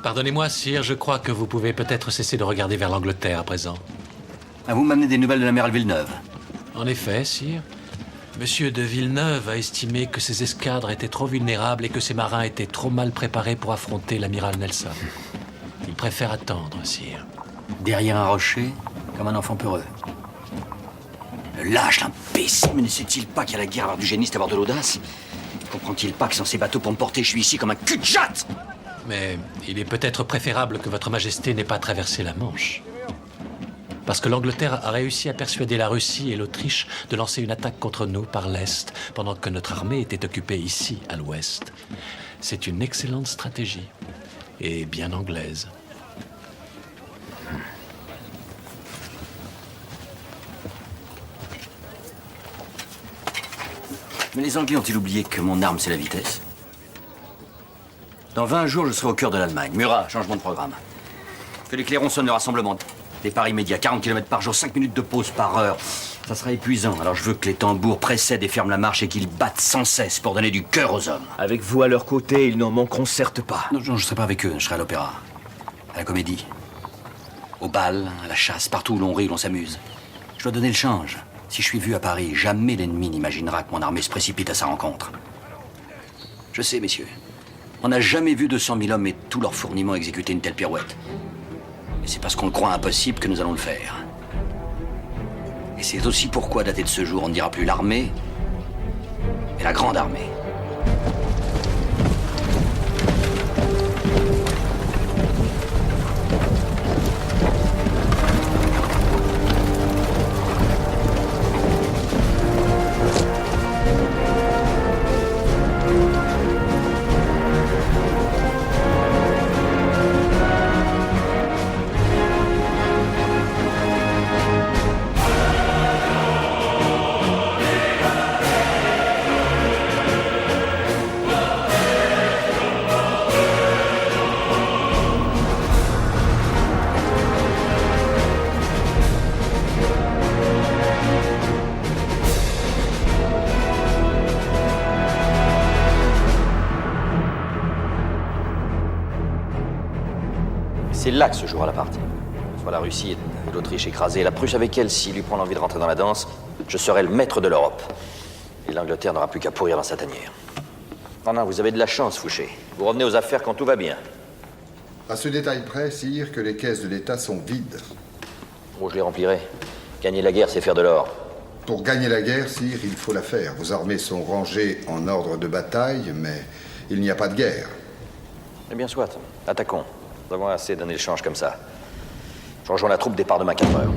Pardonnez-moi, sire, je crois que vous pouvez peut-être cesser de regarder vers l'Angleterre à présent. Vous m'amenez des nouvelles de l'amiral Villeneuve? En effet, sire. Monsieur de Villeneuve a estimé que ses escadres étaient trop vulnérables et que ses marins étaient trop mal préparés pour affronter l'amiral Nelson. Il préfère attendre, sire. Derrière un rocher, comme un enfant peureux. Le lâche, l'imbécile, mais ne sait-il pas qu'il y a la guerre à avoir du génie, c'est avoir de l'audace? Comprend-il pas que sans ces bateaux pour me porter, je suis ici comme un cul de jatte? Mais il est peut-être préférable que votre majesté n'ait pas traversé la Manche. Parce que l'Angleterre a réussi à persuader la Russie et l'Autriche de lancer une attaque contre nous par l'Est, pendant que notre armée était occupée ici, à l'Ouest. C'est une excellente stratégie, et bien anglaise. Mais les Anglais ont-ils oublié que mon arme, c'est la vitesse? Dans 20 jours, je serai au cœur de l'Allemagne. Murat, changement de programme. Que les clairons sonnent le rassemblement. Départ immédiat, 40 km par jour, 5 minutes de pause par heure. Ça sera épuisant, alors je veux que les tambours précèdent et ferment la marche et qu'ils battent sans cesse pour donner du cœur aux hommes. Avec vous à leur côté, ils n'en manqueront certes pas. Non, je ne serai pas avec eux, je serai à l'opéra. À la comédie. Au bal, à la chasse, partout où l'on rit, où l'on s'amuse. Je dois donner le change. Si je suis vu à Paris, jamais l'ennemi n'imaginera que mon armée se précipite à sa rencontre. Je sais, messieurs. On n'a jamais vu 200 000 hommes et tous leurs fourniments exécuter une telle pirouette. Et c'est parce qu'on le croit impossible que nous allons le faire. Et c'est aussi pourquoi, daté de ce jour, on ne dira plus l'armée, mais la grande armée. C'est là que se jouera la partie. Soit la Russie et l'Autriche écrasée, la Prusse avec elle, s'il lui prend l'envie de rentrer dans la danse, je serai le maître de l'Europe. Et l'Angleterre n'aura plus qu'à pourrir dans sa tanière. Non, vous avez de la chance, Fouché. Vous revenez aux affaires quand tout va bien. À ce détail près, sire, que les caisses de l'État sont vides. Oh, je les remplirai. Gagner la guerre, c'est faire de l'or. Pour gagner la guerre, sire, il faut la faire. Vos armées sont rangées en ordre de bataille, mais il n'y a pas de guerre. Eh bien, soit. Attaquons. Nous avons assez d'un échange comme ça. Je rejoins la troupe départ demain 4 heures.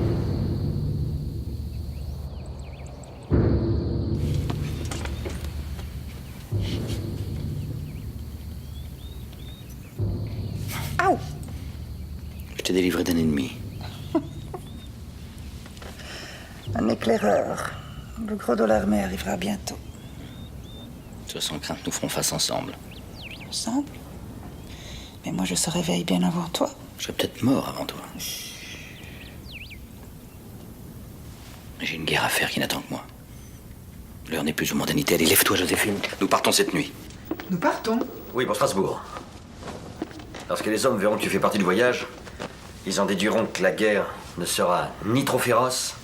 Aouh! Je t'ai délivré d'un ennemi. Un éclaireur. Le gros de l'armée arrivera bientôt. Sois sans crainte, nous ferons face ensemble. Ensemble? Mais moi, je se réveille bien avant toi. Je serai peut-être mort avant toi. J'ai une guerre à faire qui n'attend que moi. L'heure n'est plus aux mondanités. Allez, lève-toi, Joséphine. Nous partons cette nuit. Nous partons? Oui, pour Strasbourg. Lorsque les hommes verront que tu fais partie du voyage, ils en déduiront que la guerre ne sera ni trop féroce,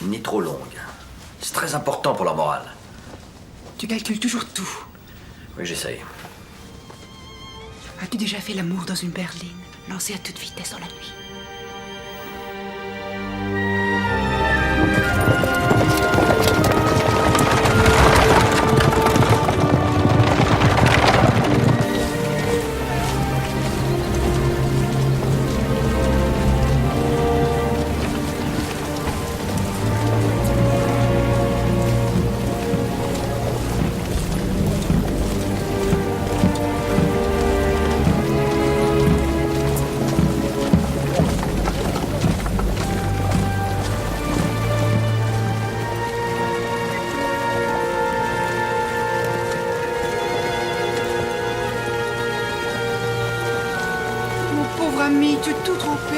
ni trop longue. C'est très important pour leur morale. Tu calcules toujours tout. Oui, j'essaye. As-tu déjà fait l'amour dans une berline, lancée à toute vitesse dans la nuit? Tu es tout trempé.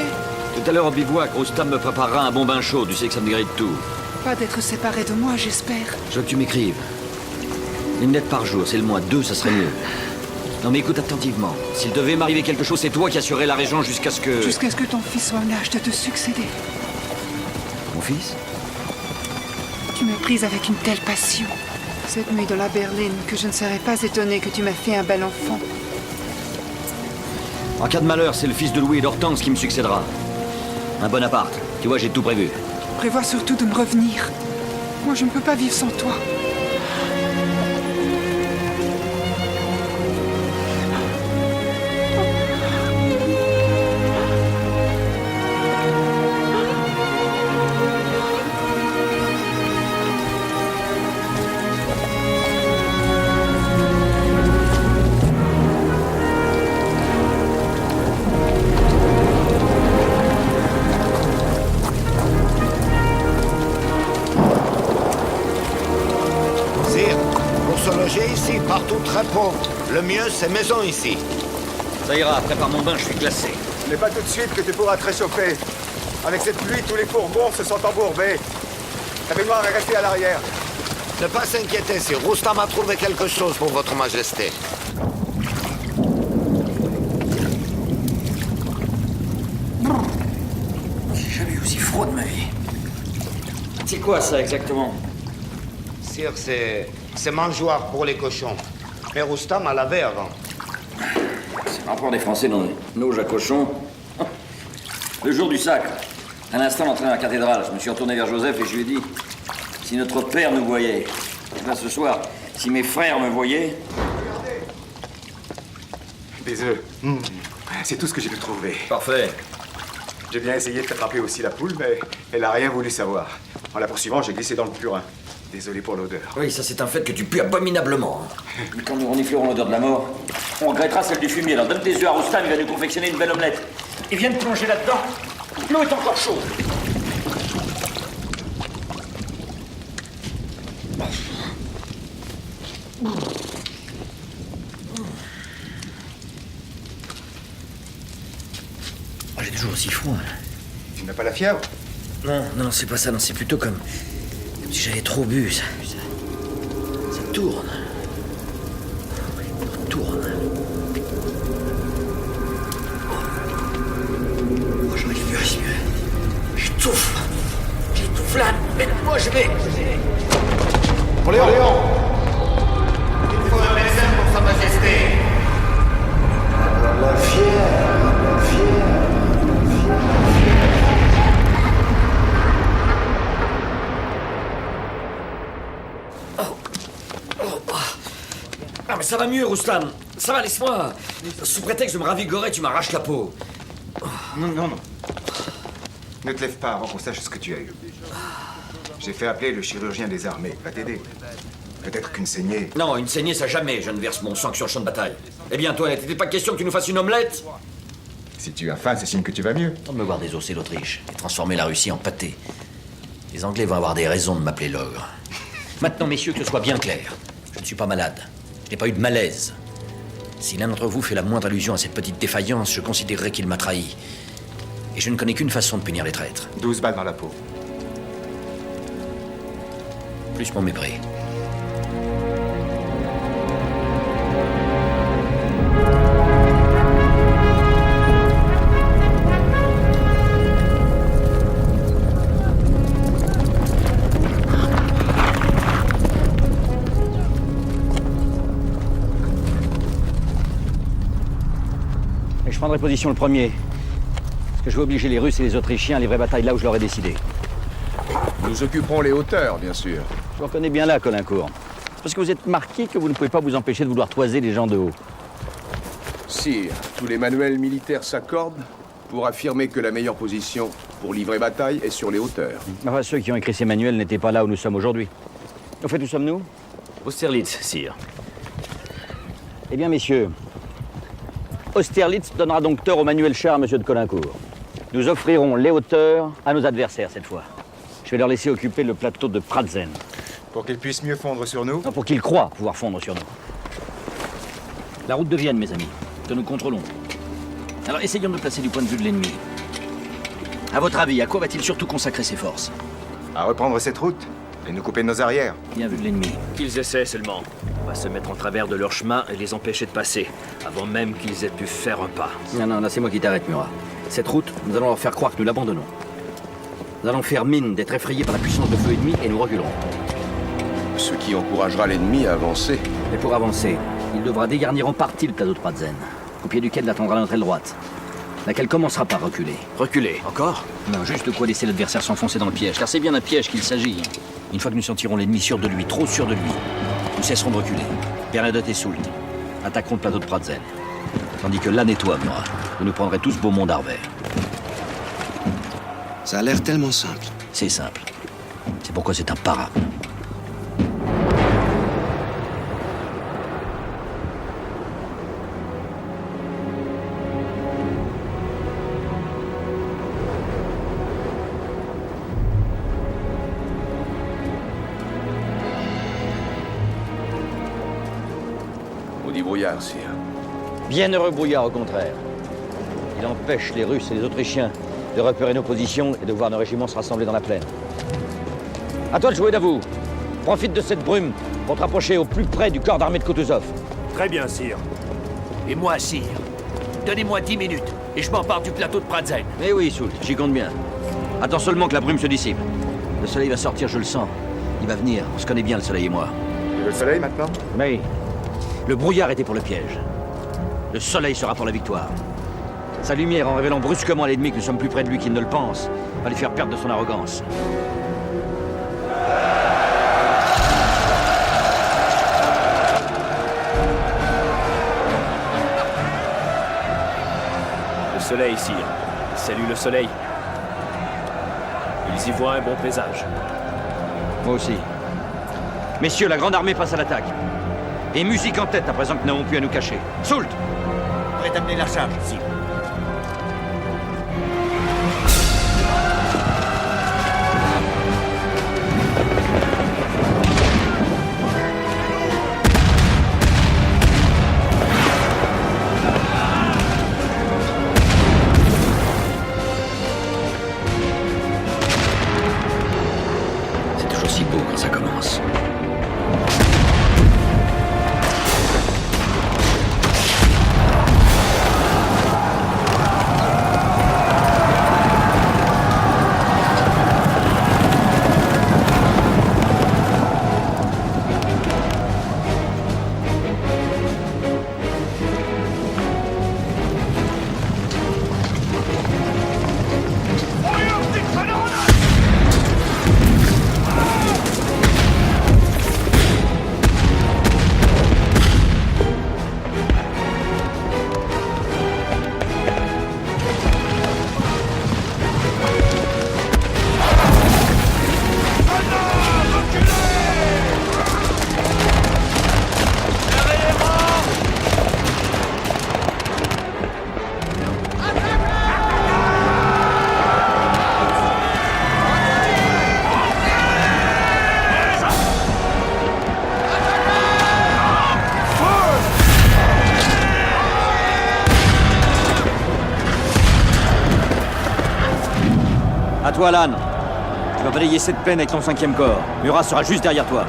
Tout à l'heure au bivouac, Roustam me préparera un bon bain chaud. Tu sais que ça me guérit de tout. Pas d'être séparé de moi, j'espère. Je veux que tu m'écrives. Une lettre par jour, c'est le moins. 2, ça serait mieux. Non mais écoute attentivement. S'il devait m'arriver quelque chose, c'est toi qui assurerais la régence jusqu'à ce que... Jusqu'à ce que ton fils soit en âge de te succéder. Mon fils? Tu m'as prise avec une telle passion. Cette nuit dans la berline, que je ne serais pas étonnée que tu m'aies fait un bel enfant. En cas de malheur, c'est le fils de Louis et d'Hortense qui me succédera. Un Bonaparte. Tu vois, j'ai tout prévu. Prévois surtout de me revenir. Moi, je ne peux pas vivre sans toi. Ici, partout très pauvre. Le mieux, c'est maison ici. Ça ira, prépare mon bain, je suis glacé. Ce n'est pas tout de suite que tu pourras te réchauffer. Avec cette pluie, tous les fourgons se sont embourbés. La baignoire est restée à l'arrière. Ne pas s'inquiéter, si Roustam a trouvé quelque chose pour votre majesté. J'ai jamais eu aussi froid de ma vie. C'est quoi ça exactement? Sire, c'est mangeoire pour les cochons. Mais Roustam a lavé avant. C'est rapport des Français dans nos loges à cochons. Le jour du sacre, à l'instant d'entrer dans la cathédrale, je me suis retourné vers Joseph et je lui ai dit, si notre père nous voyait, et bien ce soir, si mes frères me voyaient... Des œufs. C'est tout ce que j'ai pu trouver. Parfait. J'ai bien essayé de t'attraper aussi la poule, mais elle n'a rien voulu savoir. En la poursuivant, j'ai glissé dans le purin. Désolé pour l'odeur. Oui, ça c'est un fait que tu pues abominablement. Mais quand nous reniflerons l'odeur de la mort, on regrettera celle du fumier. Alors donne tes œufs à Roustam, il va nous confectionner une belle omelette. Et viens de plonger là-dedans. L'eau est encore chaude. Oh, j'ai toujours aussi froid. Tu n'as pas la fièvre? Non, c'est pas ça. Non, c'est plutôt comme si j'avais trop bu. Ça tourne. Ça tourne. moi je vais. Léon, il faut un médecin pour Sa Majesté. La fièvre, la fièvre. Ah mais ça va mieux, Roustam. Ça va, laisse-moi. Sous prétexte de me ravigorer, tu m'arraches la peau. Non. Ne te lève pas avant qu'on sache ce que tu as eu. J'ai fait appeler le chirurgien des armées. Va t'aider. Peut-être qu'une saignée... Non, une saignée, ça jamais. Je ne verse mon sang que sur le champ de bataille. Eh bien, toi, n'était pas question que tu nous fasses une omelette? Si tu as faim, c'est signe que tu vas mieux. Temps de me voir désosser l'Autriche et transformer la Russie en pâté. Les Anglais vont avoir des raisons de m'appeler l'ogre. Maintenant, messieurs, que ce soit bien clair. Je ne suis pas malade. Je n'ai pas eu de malaise. Si l'un d'entre vous fait la moindre allusion à cette petite défaillance, je considérerai qu'il m'a trahi. Et je ne connais qu'une façon de punir les traîtres. 12 balles dans la peau. Plus mon mépris. Je prendrai position le premier. Parce que je vais obliger les Russes et les Autrichiens à livrer bataille là où je leur ai décidé. Nous occuperons les hauteurs, bien sûr. Je vous reconnais bien là, Colincourt. C'est parce que vous êtes marquis que vous ne pouvez pas vous empêcher de vouloir toiser les gens de haut. Sire, tous les manuels militaires s'accordent pour affirmer que la meilleure position pour livrer bataille est sur les hauteurs. Enfin, ceux qui ont écrit ces manuels n'étaient pas là où nous sommes aujourd'hui. Au fait, où sommes-nous? Austerlitz, sire. Eh bien, messieurs, Austerlitz donnera donc tort au manuel cher à monsieur de Colincourt. Nous offrirons les hauteurs à nos adversaires cette fois. Je vais leur laisser occuper le plateau de Pratzen. Pour qu'ils puissent mieux fondre sur nous? Non, pour qu'ils croient pouvoir fondre sur nous. La route de Vienne, mes amis, que nous contrôlons. Alors essayons de nous placer du point de vue de l'ennemi. À votre avis, à quoi va-t-il surtout consacrer ses forces? À reprendre cette route et nous couper de nos arrières. Bien vu de l'ennemi. Qu'ils essaient seulement. On va se mettre en travers de leur chemin et les empêcher de passer, avant même qu'ils aient pu faire un pas. Non, là c'est moi qui t'arrête, Murat. Cette route, nous allons leur faire croire que nous l'abandonnons. Nous allons faire mine d'être effrayés par la puissance de feu ennemi et nous reculerons. Ce qui encouragera l'ennemi à avancer. Et pour avancer, il devra dégarnir en partie le plateau de Pratzen, au pied duquel l'attendra notre aile droite, laquelle commencera par reculer. Reculer? Encore? Non, juste de quoi laisser l'adversaire s'enfoncer dans le piège, car c'est bien d'un piège qu'il s'agit. Une fois que nous sentirons l'ennemi sûr de lui, trop sûr de lui, nous cesserons de reculer. Bernadotte et Soult attaqueront le plateau de Pratzen. Tandis que là, et toi, Murat, vous nous prendrez tous Beaumont d'Arvers. Ça a l'air tellement simple. C'est simple. C'est pourquoi c'est imparable. Maudit brouillard, sire. Bienheureux brouillard, au contraire. Il empêche les Russes et les Autrichiens de repérer nos positions et de voir nos régiments se rassembler dans la plaine. À toi de jouer, Davout. Profite de cette brume pour te rapprocher au plus près du corps d'armée de Kutuzov. Très bien, sire. Et moi, sire. Donnez-moi 10 minutes et je m'empare du plateau de Pratzen. Eh oui, Soult, j'y compte bien. Attends seulement que la brume se dissipe. Le soleil va sortir, je le sens. Il va venir. On se connaît bien, le soleil et moi. Tu veux le soleil maintenant? Oui. Le brouillard était pour le piège. Le soleil sera pour la victoire. Sa lumière, en révélant brusquement à l'ennemi que nous sommes plus près de lui qu'il ne le pense, va lui faire perdre de son arrogance. Le soleil, sire. Salut le soleil. Ils y voient un bon présage. Moi aussi. Messieurs, la grande armée passe à l'attaque. Et musique en tête à présent que nous n'avons plus à nous cacher. Soult! Prêt à mener la charge, sire. C'est toujours si beau quand ça commence. À toi, Alan. Tu vas balayer cette plaine avec ton 5e corps. Murat sera juste derrière toi.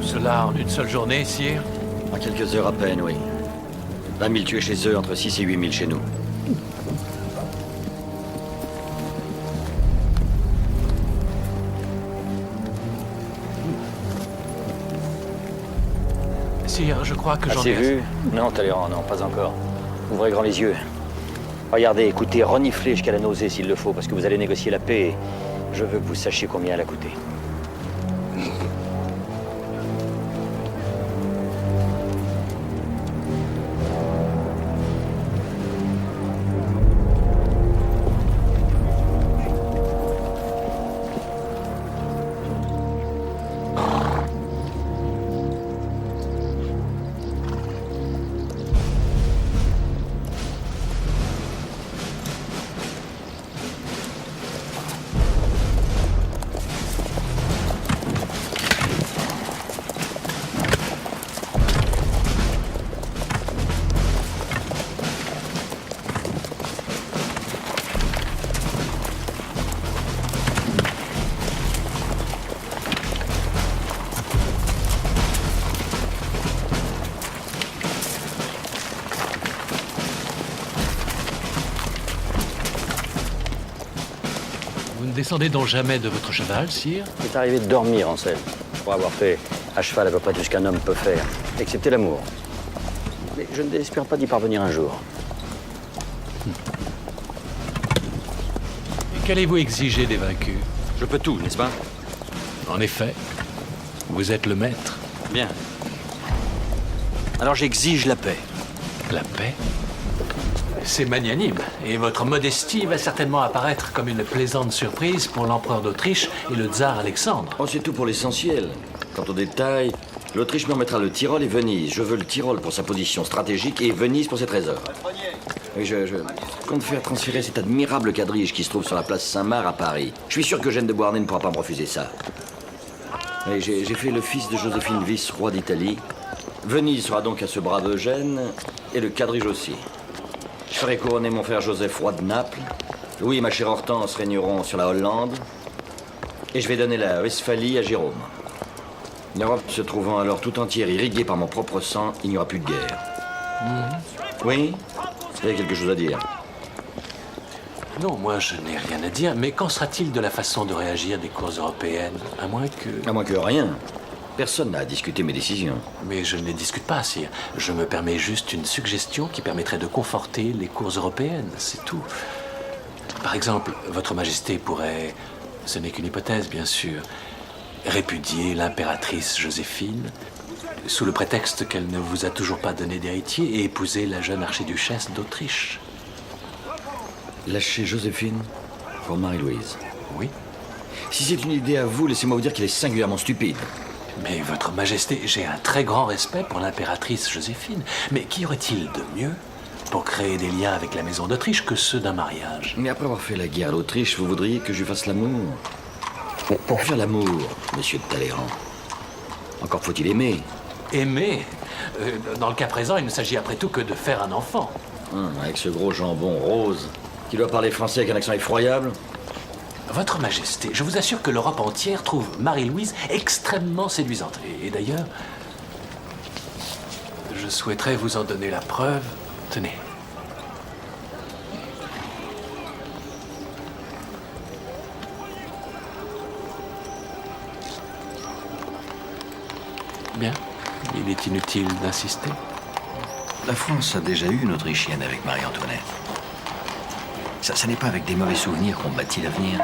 Cela en une seule journée, sire? En quelques heures à peine, oui. 20 000 tués chez eux, entre 6 et 8 000 chez nous. Sire, je crois que j'en ai... Assez vu? Non, Talleyrand, non, pas encore. Ouvrez grand les yeux. Regardez, écoutez, reniflez jusqu'à la nausée s'il le faut, parce que vous allez négocier la paix et je veux que vous sachiez combien elle a coûté. Vous ne descendez donc jamais de votre cheval, sire? Il est arrivé de dormir, Ansel, pour avoir fait à cheval à peu près tout ce qu'un homme peut faire, excepté l'amour. Mais je ne désespère pas d'y parvenir un jour. Et qu'allez-vous exiger des vaincus? Je peux tout, n'est-ce pas? En effet, vous êtes le maître. Bien. Alors j'exige la paix. La paix? C'est magnanime, et votre modestie va certainement apparaître comme une plaisante surprise pour l'empereur d'Autriche et le tsar Alexandre. Oh, c'est tout pour l'essentiel. Quant aux détails, l'Autriche me remettra le Tyrol et Venise. Je veux le Tyrol pour sa position stratégique et Venise pour ses trésors. Oui, je compte faire transférer cet admirable quadrige qui se trouve sur la place Saint-Marc à Paris. Je suis sûr que Eugène de Beauharnais ne pourra pas me refuser ça. Oui, j'ai fait le fils de Joséphine Vice, roi d'Italie. Venise sera donc à ce brave Eugène, et le quadrige aussi. Je ferai couronner mon frère Joseph, roi de Naples, Louis et ma chère Hortense régneront sur la Hollande. Et je vais donner la Westphalie à Jérôme. L'Europe se trouvant alors tout entière irriguée par mon propre sang, il n'y aura plus de guerre. Oui? Vous avez quelque chose à dire? Non, moi je n'ai rien à dire, mais qu'en sera-t-il de la façon de réagir des cours européennes? À moins que rien. Personne n'a à discuter mes décisions. Mais je ne les discute pas, sire. Je me permets juste une suggestion qui permettrait de conforter les cours européennes, c'est tout. Par exemple, Votre Majesté pourrait, ce n'est qu'une hypothèse bien sûr, répudier l'impératrice Joséphine, sous le prétexte qu'elle ne vous a toujours pas donné d'héritier, et épouser la jeune archiduchesse d'Autriche. Lâcher Joséphine pour Marie-Louise? Oui. Si c'est une idée à vous, laissez-moi vous dire qu'elle est singulièrement stupide. Mais Votre Majesté, j'ai un très grand respect pour l'impératrice Joséphine. Mais qu'y aurait-il de mieux pour créer des liens avec la maison d'Autriche que ceux d'un mariage? Mais après avoir fait la guerre à l'Autriche, vous voudriez que je lui fasse l'amour? Pour faire l'amour, monsieur de Talleyrand, encore faut-il aimer. Aimer? Dans le cas présent, il ne s'agit après tout que de faire un enfant. Avec ce gros jambon rose, qui doit parler français avec un accent effroyable. Votre Majesté, je vous assure que l'Europe entière trouve Marie-Louise extrêmement séduisante. Et d'ailleurs, je souhaiterais vous en donner la preuve. Tenez. Bien. Il est inutile d'insister. La France a déjà eu une Autrichienne avec Marie-Antoinette. Ça n'est pas avec des mauvais souvenirs qu'on bâtit l'avenir.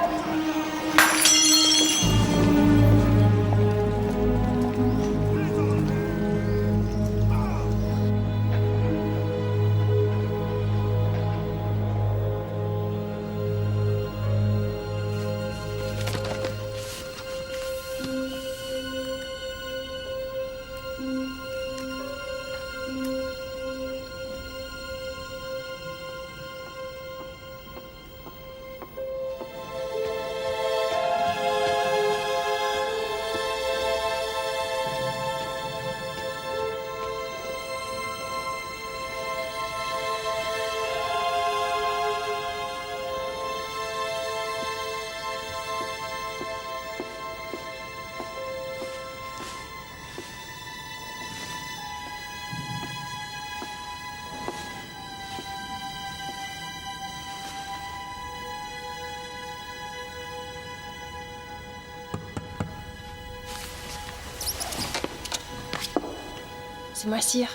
C'est moi, sire.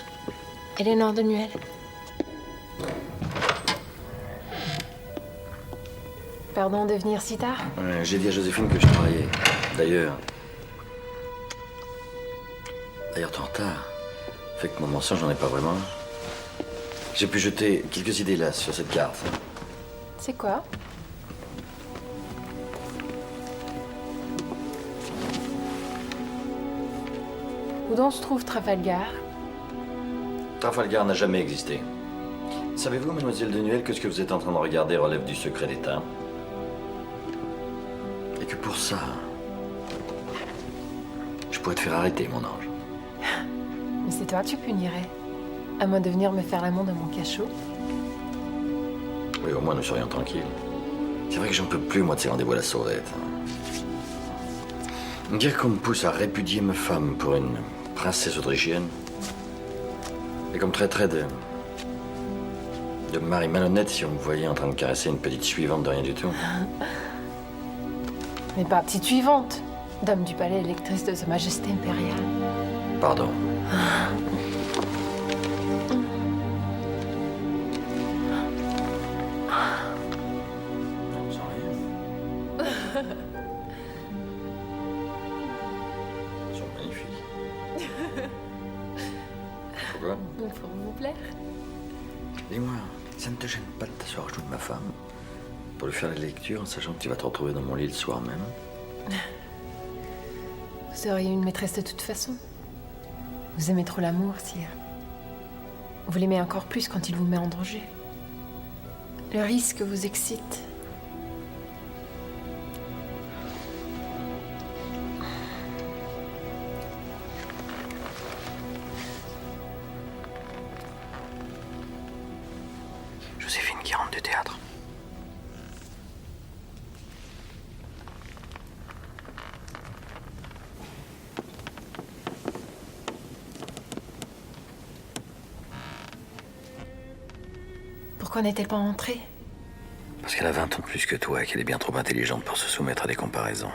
Éléonore de Nuel. Pardon de venir si tard? J'ai dit à Joséphine que je travaillais. D'ailleurs, ton retard fait que mon mensonge, j'en ai pas vraiment. J'ai pu jeter quelques idées là, sur cette carte. C'est quoi? Où donc se trouve Trafalgar? Trafalgar n'a jamais existé. Savez-vous, mademoiselle de Nuel, que ce que vous êtes en train de regarder relève du secret d'État? Et que pour ça, je pourrais te faire arrêter, mon ange. Mais c'est toi que tu punirais. À moins de venir me faire l'amour dans mon cachot. Oui, au moins nous serions tranquilles. C'est vrai que j'en peux plus, moi, de ces rendez-vous à la sauvette. Dire qu'on me pousse à répudier ma femme pour une princesse autrichienne, et qu'on me traiterait de mari malhonnête si on me voyait en train de caresser une petite suivante de rien du tout. Mais pas petite suivante. Dame du palais, électrice de Sa Majesté impériale. Pardon. Ils sont magnifiques. Pourquoi? Pour vous plaire. Dis-moi, ça ne te gêne pas de t'asseoir au genou de ma femme pour lui faire la lecture en sachant que tu vas te retrouver dans mon lit le soir même? Vous seriez une maîtresse de toute façon. Vous aimez trop l'amour, sire. Vous l'aimez encore plus quand il vous met en danger. Le risque vous excite. Joséphine qui rentre du théâtre. Pourquoi n'est-elle pas entrée? Parce qu'elle a 20 ans de plus que toi et qu'elle est bien trop intelligente pour se soumettre à des comparaisons.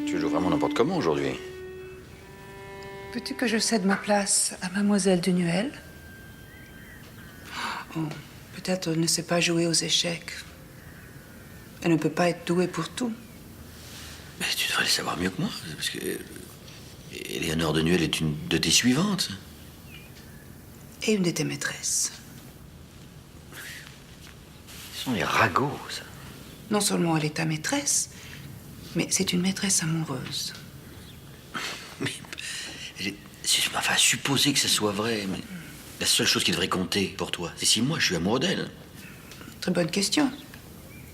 Tu joues vraiment n'importe comment aujourd'hui. Veux-tu que je cède ma place à Mademoiselle Dunuel? Oh, peut-être elle ne sait pas jouer aux échecs. Elle ne peut pas être douée pour tout. Mais tu devrais le savoir mieux que moi, parce que Éléonore Dunuel est une de tes suivantes. Et une de tes maîtresses. Ce sont les ragots, ça. Non seulement elle est ta maîtresse, mais c'est une maîtresse amoureuse. Enfin, supposer que ce soit vrai, mais la seule chose qui devrait compter pour toi, c'est si moi je suis amoureux d'elle. Très bonne question.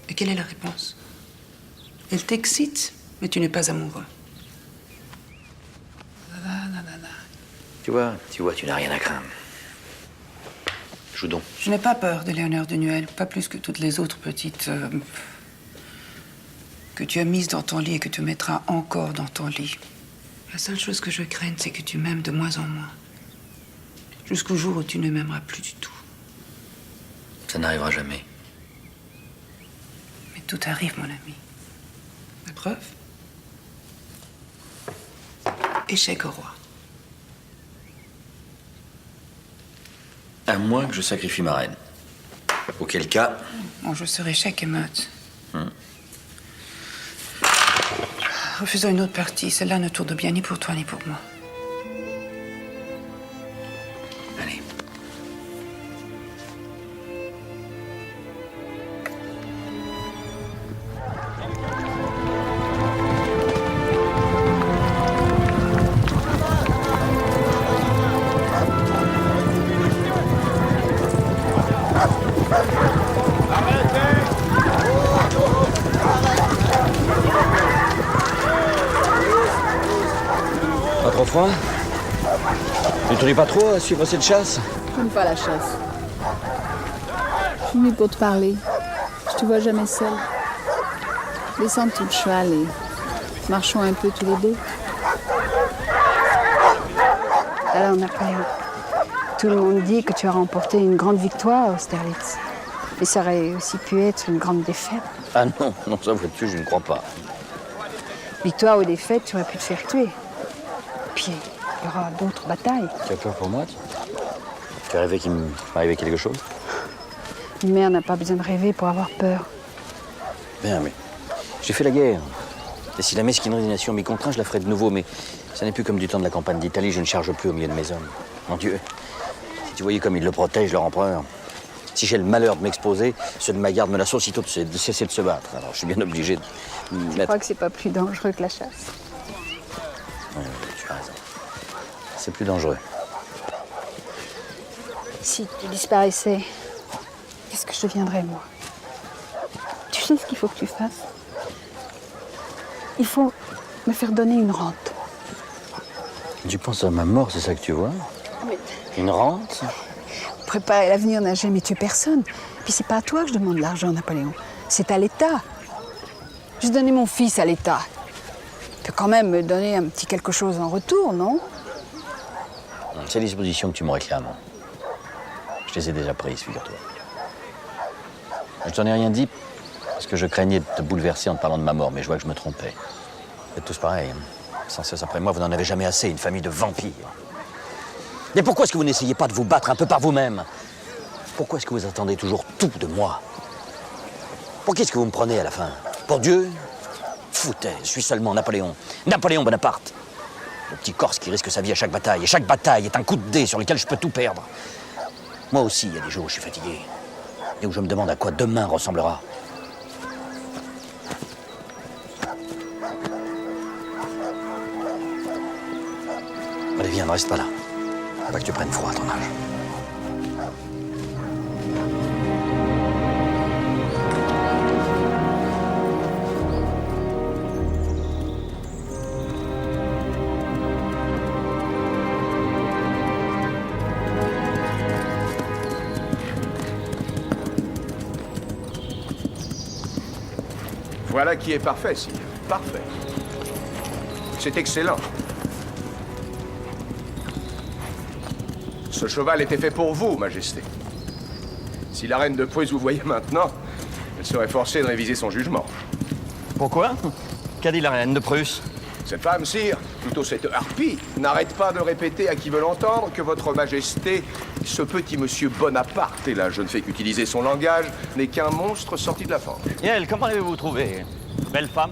Et quelle est la réponse? Elle t'excite, mais tu n'es pas amoureux. Tu vois, tu n'as rien à craindre. Joue donc. Je n'ai pas peur d'Éléonore Dunuel, pas plus que toutes les autres petites... que tu as mises dans ton lit et que tu mettras encore dans ton lit. La seule chose que je craigne, c'est que tu m'aimes de moins en moins. Jusqu'au jour où tu ne m'aimeras plus du tout. Ça n'arrivera jamais. Mais tout arrive, mon ami. La preuve? Échec au roi. À moins que je sacrifie ma reine. Auquel cas... Bon, je serai chèque et meute. Refusons une autre partie. Celle-là ne tourne bien ni pour toi ni pour moi. Allez. Pas trop froid? Tu t'ennuies pas trop à suivre cette chasse? J'aime pas la chasse. Je suis venue pour te parler. Je te vois jamais seule. Descends de ton cheval et marchons un peu tous les deux. Alors, Napoléon, tout le monde dit que tu as remporté une grande victoire à Austerlitz. Mais ça aurait aussi pu être une grande défaite. Ah non, ça vois-tu, je ne crois pas. Victoire ou défaite, tu aurais pu te faire tuer. Puis, il y aura d'autres batailles. Tu as peur pour moi? Tu as rêvé qu'il m'arrivait quelque chose? Une mère n'a pas besoin de rêver pour avoir peur. Bien, mais j'ai fait la guerre. Et si la mesquinerie des nations m'y contraint, je la ferai de nouveau. Mais ça n'est plus comme du temps de la campagne d'Italie. Je ne charge plus au milieu de mes hommes. Mon Dieu, si tu voyais comme ils le protègent, leur empereur. Si j'ai le malheur de m'exposer, ceux de ma garde menacent aussitôt de cesser de se battre. Alors je suis bien obligé de Je crois que c'est pas plus dangereux que la chasse. Oui, tu as raison. C'est plus dangereux. Si tu disparaissais, qu'est-ce que je deviendrais, moi? Tu sais ce qu'il faut que tu fasses? Il faut me faire donner une rente. Tu penses à ma mort, c'est ça que tu vois? Mais... Une rente? Préparer l'avenir n'a jamais tué personne. Puis c'est pas à toi que je demande l'argent, Napoléon. C'est à l'État. J'ai donné mon fils à l'État. Tu peux quand même me donner un petit quelque chose en retour, non? Ces dispositions que tu me réclames, je les ai déjà prises, figure-toi. Je t'en ai rien dit parce que je craignais de te bouleverser en te parlant de ma mort, mais je vois que je me trompais. Vous êtes tous pareils. Sans cesse après moi, vous n'en avez jamais assez, une famille de vampires. Mais pourquoi est-ce que vous n'essayez pas de vous battre un peu par vous-même? Pourquoi est-ce que vous attendez toujours tout de moi? Pour qui est-ce que vous me prenez à la fin? Pour Dieu? Foutaise, je suis seulement Napoléon. Napoléon Bonaparte. Le petit Corse qui risque sa vie à chaque bataille. Et chaque bataille est un coup de dé sur lequel je peux tout perdre. Moi aussi, il y a des jours où je suis fatigué. Et où je me demande à quoi demain ressemblera. Allez, viens, ne reste pas là. Pas que tu prennes froid à ton âge. Voilà qui est parfait, sire. Parfait. C'est excellent. Ce cheval était fait pour vous, Majesté. Si la reine de Prusse vous voyait maintenant, elle serait forcée de réviser son jugement. Pourquoi? Qu'a dit la reine de Prusse? Cette femme, sire, plutôt cette harpie, n'arrête pas de répéter à qui veut l'entendre que votre Majesté, ce petit monsieur Bonaparte, et là je ne fais qu'utiliser son langage, n'est qu'un monstre sorti de la fange. Et elle, comment l'avez-vous trouvée? Belle femme?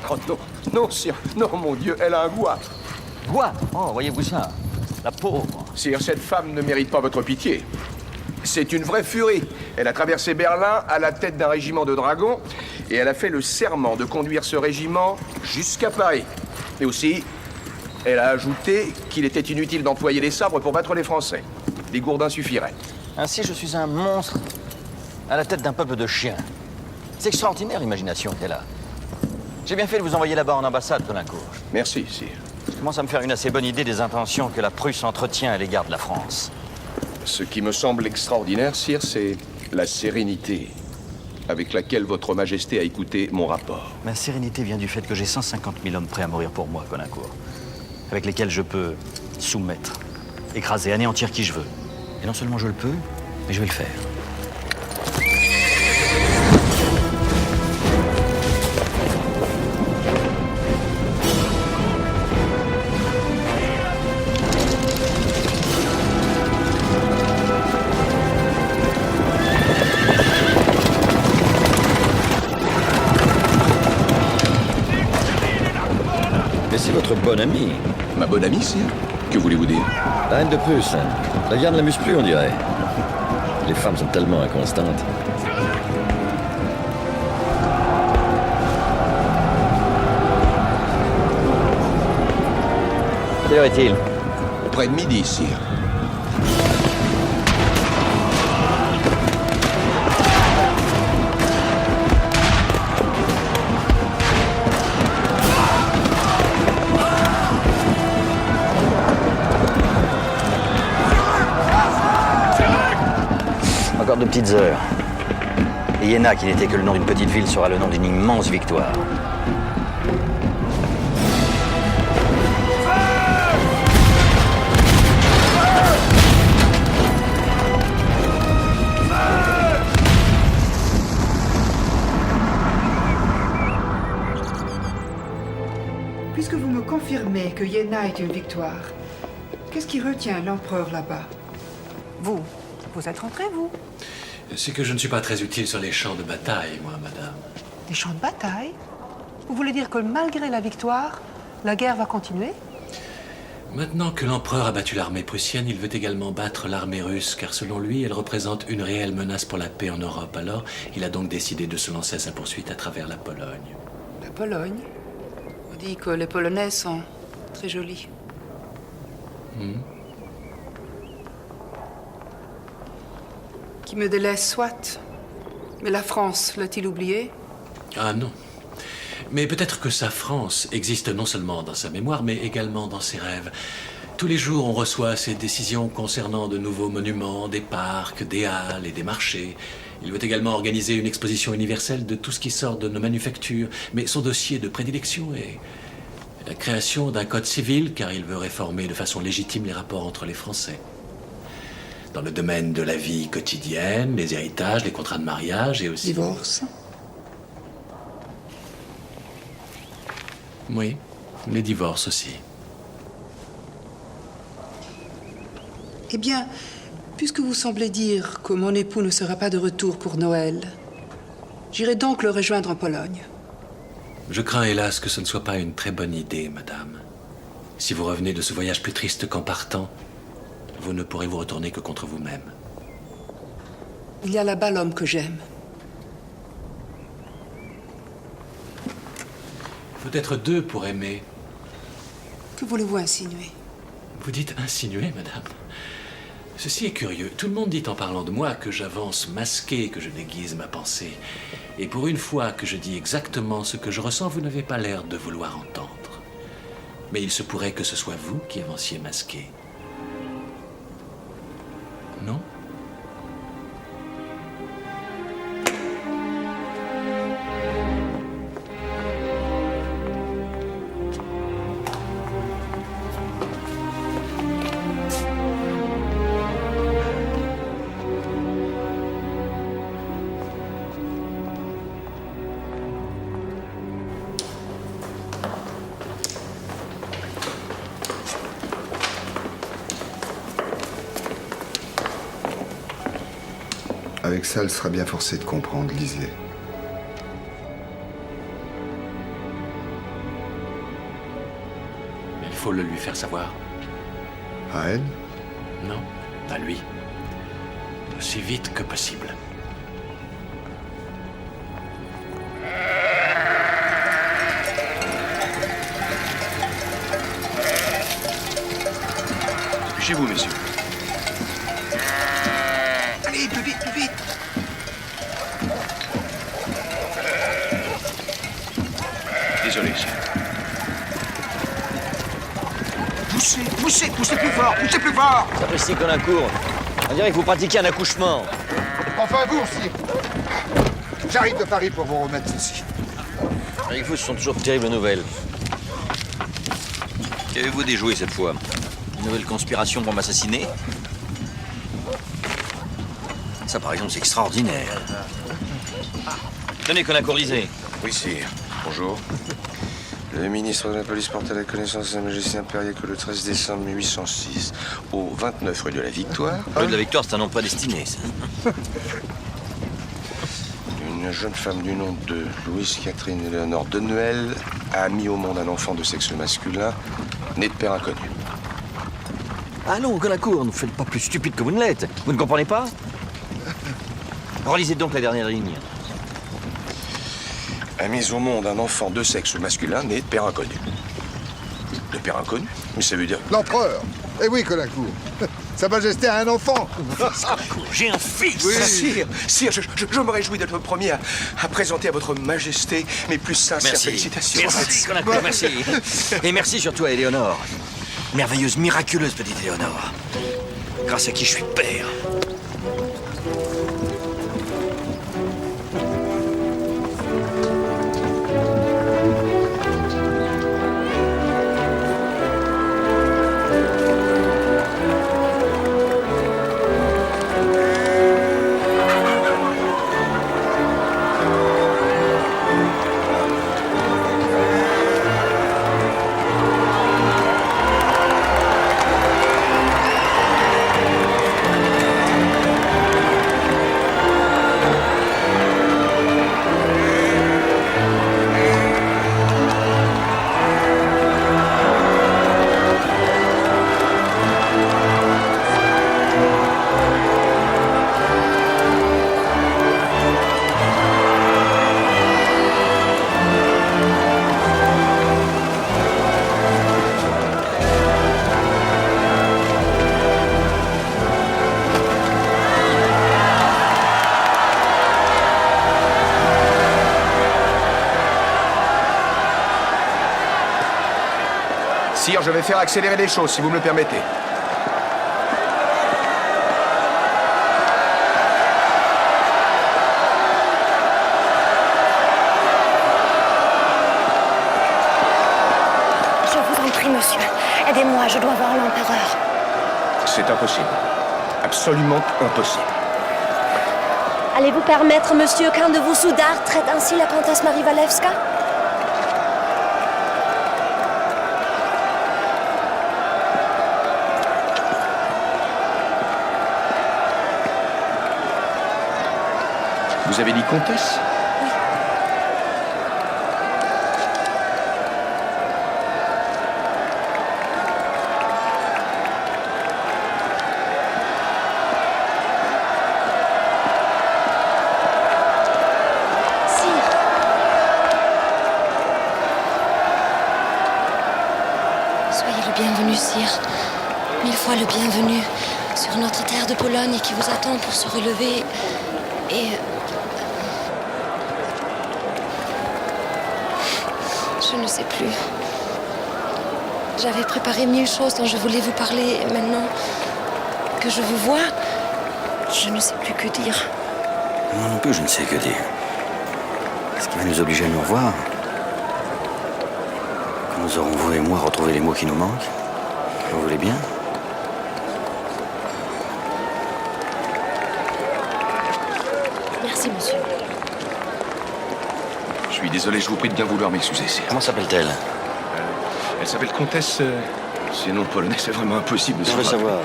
Oh non, non, sire, non, mon Dieu, elle a un goitre. Goitre? Oh, voyez-vous ça? La pauvre. Sire, cette femme ne mérite pas votre pitié. C'est une vraie furie. Elle a traversé Berlin à la tête d'un régiment de dragons et elle a fait le serment de conduire ce régiment jusqu'à Paris. Et aussi, elle a ajouté qu'il était inutile d'employer les sabres pour battre les Français. Des gourdins suffiraient. Ainsi, je suis un monstre à la tête d'un peuple de chiens. C'est extraordinaire l'imagination qu'elle a. J'ai bien fait de vous envoyer là-bas en ambassade, Caulaincourt. Merci, sire. Je commence à me faire une assez bonne idée des intentions que la Prusse entretient à l'égard de la France. Ce qui me semble extraordinaire, sire, c'est la sérénité avec laquelle votre Majesté a écouté mon rapport. Ma sérénité vient du fait que j'ai 150 000 hommes prêts à mourir pour moi, Caulaincourt, avec lesquels je peux soumettre, écraser, anéantir qui je veux. Et non seulement je le peux, mais je vais le faire. C'est votre bonne amie. Ma bonne amie, sire? Que voulez-vous dire? La reine de Prusse. La guerre ne l'amuse plus, on dirait. Les femmes sont tellement inconstantes. Quelle heure est-il? Près de midi, sire. Encore 2 petites heures. Et Iéna, qui n'était que le nom d'une petite ville, sera le nom d'une immense victoire. Puisque vous me confirmez que Iéna est une victoire, qu'est-ce qui retient l'empereur là-bas? Vous êtes rentré, vous? C'est que je ne suis pas très utile sur les champs de bataille, moi, madame. Des champs de bataille? Vous voulez dire que malgré la victoire, la guerre va continuer? Maintenant que l'empereur a battu l'armée prussienne, il veut également battre l'armée russe, car selon lui, elle représente une réelle menace pour la paix en Europe. Alors, il a donc décidé de se lancer à sa poursuite à travers la Pologne. La Pologne? On dit que les Polonais sont très jolis. Qui me délaisse, soit. Mais la France, l'a-t-il oublié? Ah non. Mais peut-être que sa France existe non seulement dans sa mémoire, mais également dans ses rêves. Tous les jours, on reçoit ses décisions concernant de nouveaux monuments, des parcs, des halles et des marchés. Il veut également organiser une exposition universelle de tout ce qui sort de nos manufactures. Mais son dossier de prédilection est la création d'un code civil, car il veut réformer de façon légitime les rapports entre les Français. Dans le domaine de la vie quotidienne, les héritages, les contrats de mariage et aussi... Divorce? Oui, les divorces aussi. Eh bien, puisque vous semblez dire que mon époux ne sera pas de retour pour Noël, j'irai donc le rejoindre en Pologne. Je crains hélas que ce ne soit pas une très bonne idée, madame. Si vous revenez de ce voyage plus triste qu'en partant, vous ne pourrez vous retourner que contre vous-même. Il y a là-bas l'homme que j'aime. Peut-être 2 pour aimer. Que voulez-vous insinuer? Vous dites insinuer, madame. Ceci est curieux. Tout le monde dit en parlant de moi que j'avance masqué, que je déguise ma pensée. Et pour une fois que je dis exactement ce que je ressens, vous n'avez pas l'air de vouloir entendre. Mais il se pourrait que ce soit vous qui avanciez masqué. Non ? Avec ça, elle sera bien forcée de comprendre, lisez. Il faut le lui faire savoir. À elle? Non, à lui. Aussi vite que possible. Chez vous, messieurs. Allez, plus vite, plus vite. Désolé, sire. Poussez, poussez, poussez plus fort, poussez plus fort. Sapristi Colincourt, on dirait que vous pratiquez un accouchement. Enfin, vous aussi. J'arrive de Paris pour vous remettre ceci. Avec vous, ce sont toujours de terribles nouvelles. Qu'avez-vous déjoué cette fois? Une nouvelle conspiration pour m'assassiner? Ça, par exemple, c'est extraordinaire. Tenez, Colincourt, lisez. Oui, sire. Bonjour. Le ministre de la Police porte à la connaissance de Sa Majesté impériale que le 13 décembre 1806, au 29 rue de la Victoire... Rue de la Victoire, c'est un nom prédestiné, ça. Une jeune femme du nom de Louise Catherine Éléonore Denuel a mis au monde un enfant de sexe masculin, né de père inconnu. Ah non, Colincourt, ne faites pas plus stupide que vous ne l'êtes. Vous ne comprenez pas? Relisez donc la dernière ligne. A mis au monde un enfant de sexe masculin né de père inconnu. De père inconnu? Mais ça veut dire... L'empereur. Eh oui, Colincourt. Sa Majesté a un enfant. J'ai un fils. Oui. Sire, je me réjouis d'être le premier à présenter à votre Majesté mes plus sincères félicitations. Merci, Colincourt, merci. Et merci surtout à Éléonore. Merveilleuse, miraculeuse petite Éléonore. Grâce à qui je suis père. Sire, je vais faire accélérer les choses, si vous me le permettez. Je vous en prie, monsieur. Aidez-moi, je dois voir l'empereur. C'est impossible. Absolument impossible. Allez-vous permettre, monsieur, qu'un de vos soudards traite ainsi la comtesse Marie Walewska? Vous avez dit comtesse? Oui. Soyez le bienvenu, sire. 1000 fois le bienvenu sur notre terre de Pologne qui vous attend pour se relever et... Je ne sais plus. J'avais préparé 1000 choses dont je voulais vous parler et maintenant que je vous vois, je ne sais plus que dire. Moi non plus, je ne sais que dire. Ce qui va nous obliger à nous revoir. Quand nous aurons, vous et moi, retrouvé les mots qui nous manquent. Vous voulez bien? Merci, monsieur. Je suis désolé, je vous prie de bien vouloir m'excuser, sire. Comment s'appelle-t-elle? Elle s'appelle Comtesse... Ces noms polonais, c'est vraiment impossible de Je s'en veux rappeler. savoir.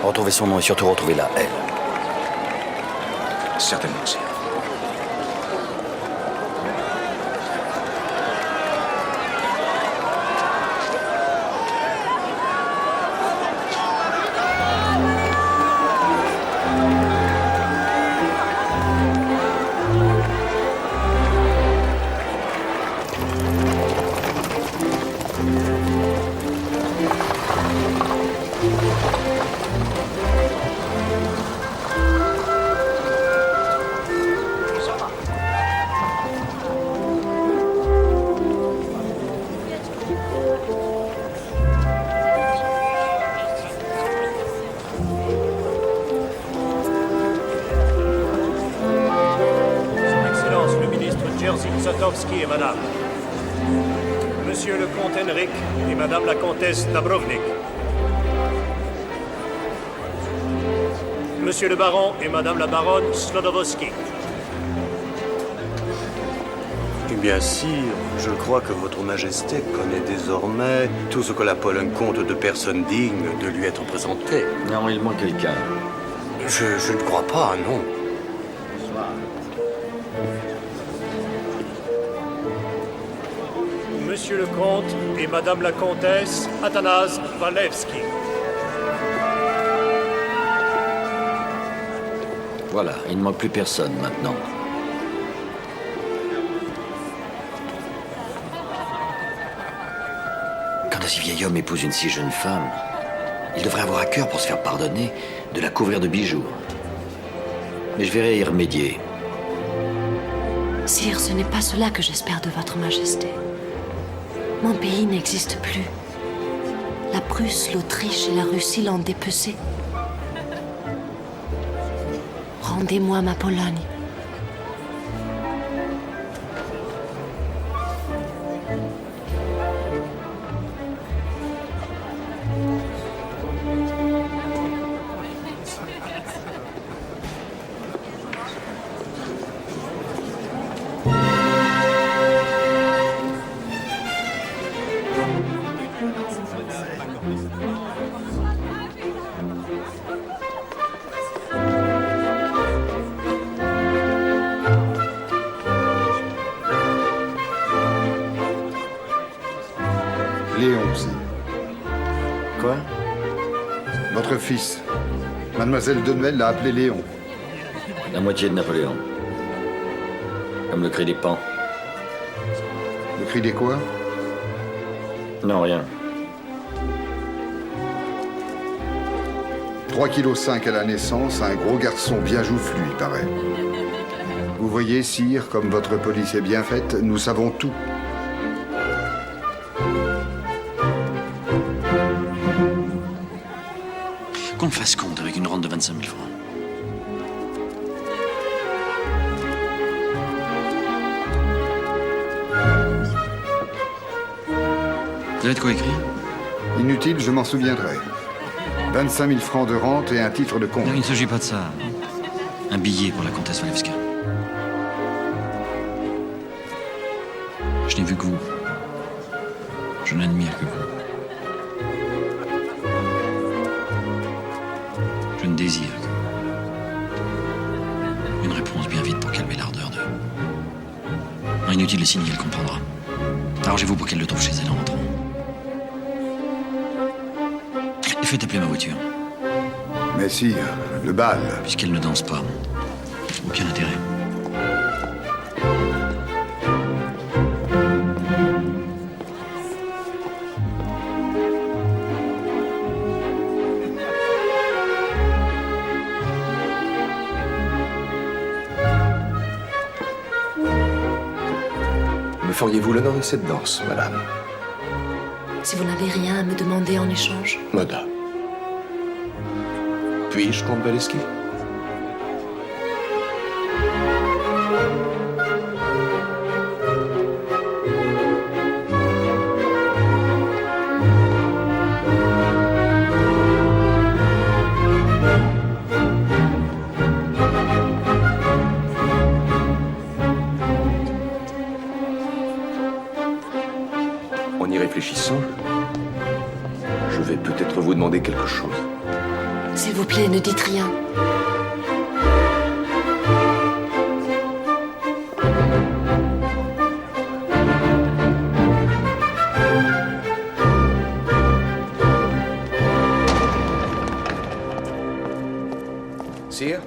Retrouver son nom et surtout retrouver la elle. Certainement, sire. Son Excellence le ministre Jerzy Zotowski et Madame. Monsieur le comte Henrik et Madame la comtesse Dabrownik. Monsieur le baron et Madame la baronne Slodowski. Eh bien, sire, je crois que votre majesté connaît désormais tout ce que la Pologne compte de personnes dignes de lui être présentées. Non, il manque quelqu'un. Je ne crois pas, non. Monsieur le comte et Madame la comtesse Athanas Walewski. Voilà, il ne manque plus personne maintenant. Quand un si vieil homme épouse une si jeune femme, il devrait avoir à cœur, pour se faire pardonner, de la couvrir de bijoux. Mais je verrai y remédier. Sire, ce n'est pas cela que j'espère de votre majesté. Mon pays n'existe plus. La Prusse, l'Autriche et la Russie l'ont dépecé. Rendez-moi ma Pologne. Léon, sire. Quoi? Votre fils. Mademoiselle de Noël l'a appelé Léon. La moitié de Napoléon. Comme le cri des pans. Le cri des quoi? Non, rien. 3,5 kg à la naissance, un gros garçon bien joufflu, il paraît. Vous voyez, sire, comme votre police est bien faite, nous savons tout. Qu'on me fasse compte avec une rente de 25 000 francs. Vous avez de quoi écrire? Inutile, je m'en souviendrai. 25 000 francs de rente et un titre de compte. Non, il ne s'agit pas de ça. Un billet pour la comtesse Walewska. Je n'ai vu que vous. Je n'admire que vous. Je ne désire que vous. Une réponse bien vite pour calmer l'ardeur de... Non, inutile de signer, elle comprendra. Arrangez-vous pour qu'elle le trouve chez elle en rentrant. Et faites appeler ma voiture. Mais sire, le bal... Puisqu'elle ne danse pas, aucun intérêt. feriez-vous l'honneur de cette danse, madame? Si vous n'avez rien à me demander en échange. Madame. Puis-je, comte Valeski? En y réfléchissant, je vais peut-être vous demander quelque chose. S'il vous plaît, ne dites rien. Sire?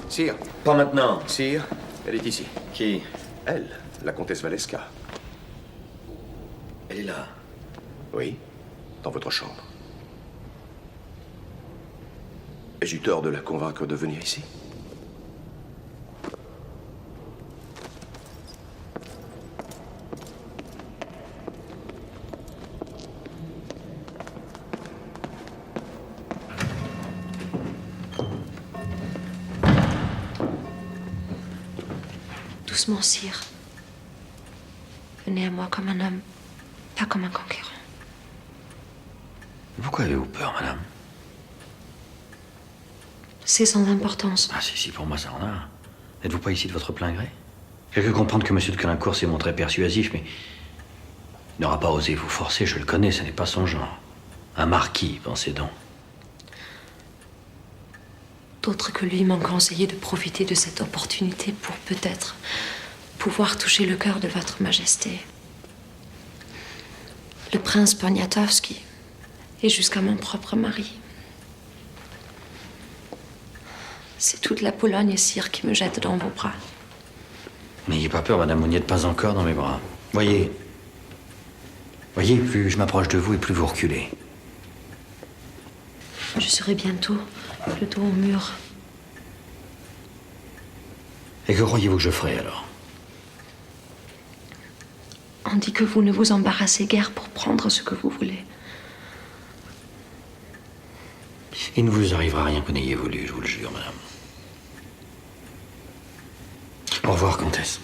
Sire? Pas maintenant. Sire, elle est ici. Qui? Elle, la comtesse Valeska. Elle est là. Oui, dans votre chambre. Ai-je eu tort de la convaincre de venir ici? Doucement, sire. Venez à moi comme un homme, pas comme un conquérant. Pourquoi avez-vous peur, madame? C'est sans importance. Ah, si, pour moi, ça en a. N'êtes-vous pas ici de votre plein gré? J'ai cru comprendre que M. de Caulaincourt s'est montré persuasif, mais il n'aura pas osé vous forcer, je le connais, ce n'est pas son genre. Un marquis, pensez donc. D'autres que lui m'ont conseillé de profiter de cette opportunité pour peut-être pouvoir toucher le cœur de votre majesté. Le prince Poniatowski et jusqu'à mon propre mari. C'est toute la Pologne, sire, qui me jette dans vos bras. N'ayez pas peur, madame, vous n'y êtes pas encore dans mes bras. Voyez, plus je m'approche de vous et plus vous reculez. Je serai bientôt le dos au mur. Et que croyez-vous que je ferai alors? On dit que vous ne vous embarrassez guère pour prendre ce que vous voulez. Il ne vous arrivera rien que vous n'ayez voulu, je vous le jure, madame. Au revoir, comtesse.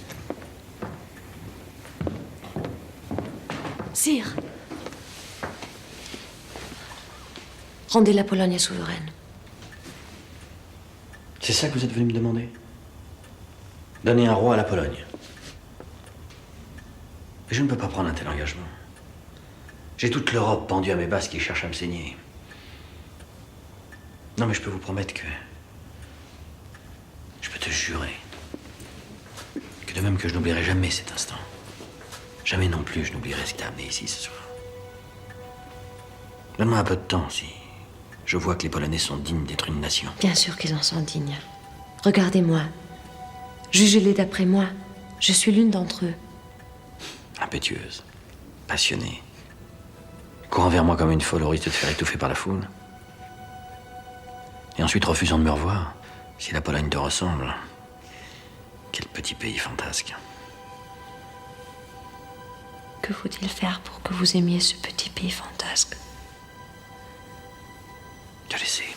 Sire, rendez la Pologne souveraine. C'est ça que vous êtes venu me demander? Donner un roi à la Pologne. Mais je ne peux pas prendre un tel engagement. J'ai toute l'Europe pendue à mes basses qui cherche à me saigner. Non, mais je peux vous promettre que... Je peux te jurer que de même que je n'oublierai jamais cet instant, jamais non plus je n'oublierai ce qui t'a amené ici ce soir. Donne-moi un peu de temps si je vois que les Polonais sont dignes d'être une nation. Bien sûr qu'ils en sont dignes. Regardez-moi. Jugez-les d'après moi. Je suis l'une d'entre eux. Impétueuse, passionnée, courant vers moi comme une folle au risque de te faire étouffer par la foule. Et ensuite refusant de me revoir, si la Pologne te ressemble. Quel petit pays fantasque. Que faut-il faire pour que vous aimiez ce petit pays fantasque? Te laisser aimer.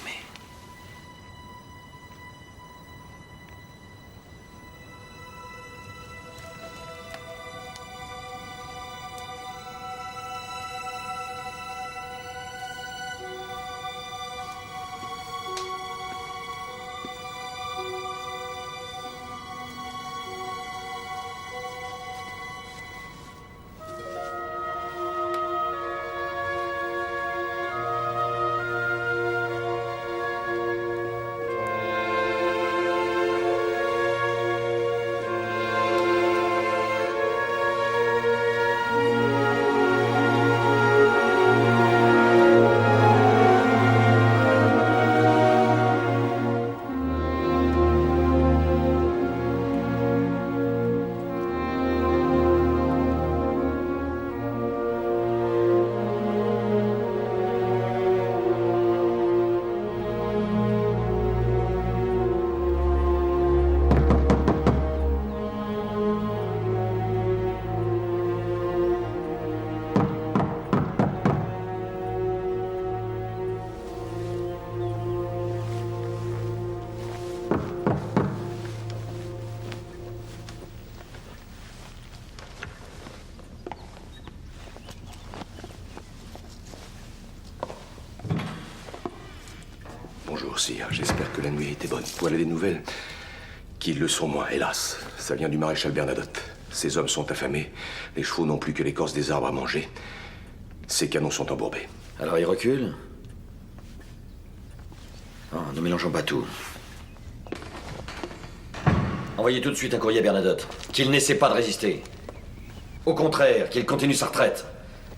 Bonjour, sire. J'espère que la nuit a été bonne. Voilà des nouvelles qui le sont moins, hélas. Ça vient du maréchal Bernadotte. Ses hommes sont affamés. Les chevaux n'ont plus que l'écorce des arbres à manger. Ses canons sont embourbés. Alors ils reculent? Oh, ne mélangeons pas tout. Envoyez tout de suite un courrier à Bernadotte. Qu'il n'essaie pas de résister. Au contraire, qu'il continue sa retraite.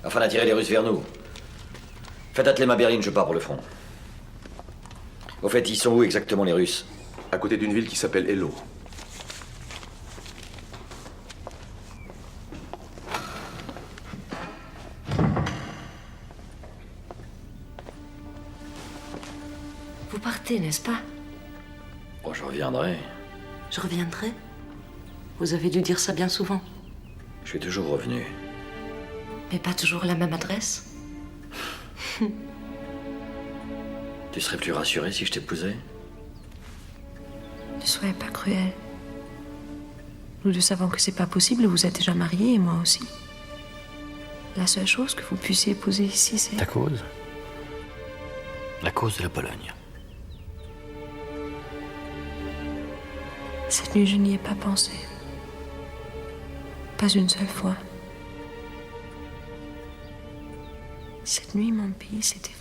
Afin d'attirer les Russes vers nous. Faites atteler ma berline, je pars pour le front. Au fait, ils sont où exactement les Russes? À côté d'une ville qui s'appelle Elo. Vous partez, n'est-ce pas? Bon, je reviendrai. Je reviendrai. Vous avez dû dire ça bien souvent. Je suis toujours revenu. Mais pas toujours la même adresse. Tu serais plus rassuré si je t'épousais? Ne soyez pas cruel. Nous deux savons que c'est pas possible, vous êtes déjà mariés et moi aussi. La seule chose que vous puissiez épouser ici, c'est... La cause? La cause de la Pologne. Cette nuit, je n'y ai pas pensé. Pas une seule fois. Cette nuit, mon pays, c'était vous.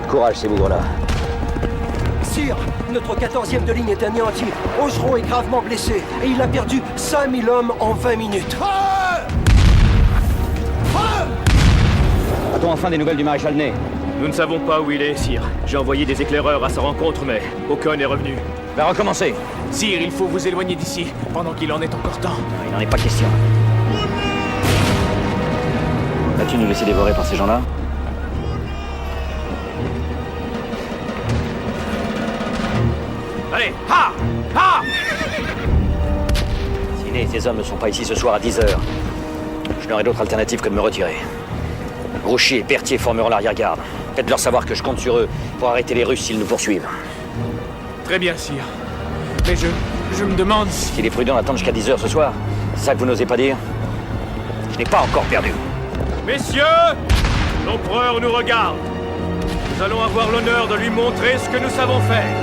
Courage, ces bougres-là. Sire, notre 14e de ligne est anéanti. Augereau est gravement blessé et il a perdu 5000 hommes en 20 minutes. A-t-on enfin des nouvelles du maréchal Ney? Nous ne savons pas où il est, sire. J'ai envoyé des éclaireurs à sa rencontre, mais aucun n'est revenu. Va recommencer. Sire, il faut vous éloigner d'ici, pendant qu'il en est encore temps. Il n'en est pas question. Vas-tu nous laisser dévorer par ces gens-là? Allez, ha! Ha! Si Ney et ses hommes ne sont pas ici ce soir à 10h, je n'aurai d'autre alternative que de me retirer. Grouchy et Berthier formeront l'arrière-garde. Faites-leur savoir que je compte sur eux pour arrêter les Russes s'ils nous poursuivent. Très bien, sire. Mais je me demande si... S'il est prudent d'attendre jusqu'à 10h ce soir, c'est ça que vous n'osez pas dire? Je n'ai pas encore perdu. Messieurs, l'empereur nous regarde. Nous allons avoir l'honneur de lui montrer ce que nous savons faire.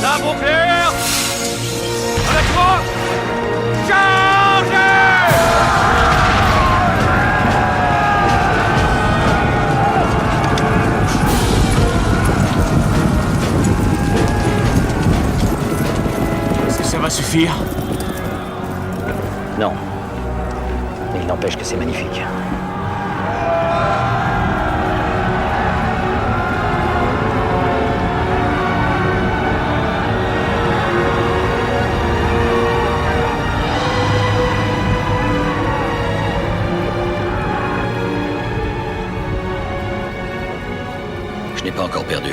Sabre au clair! À la croix! Chargez! Est-ce que ça va suffire? Non. Mais il n'empêche que c'est magnifique. Je n'ai pas encore perdu.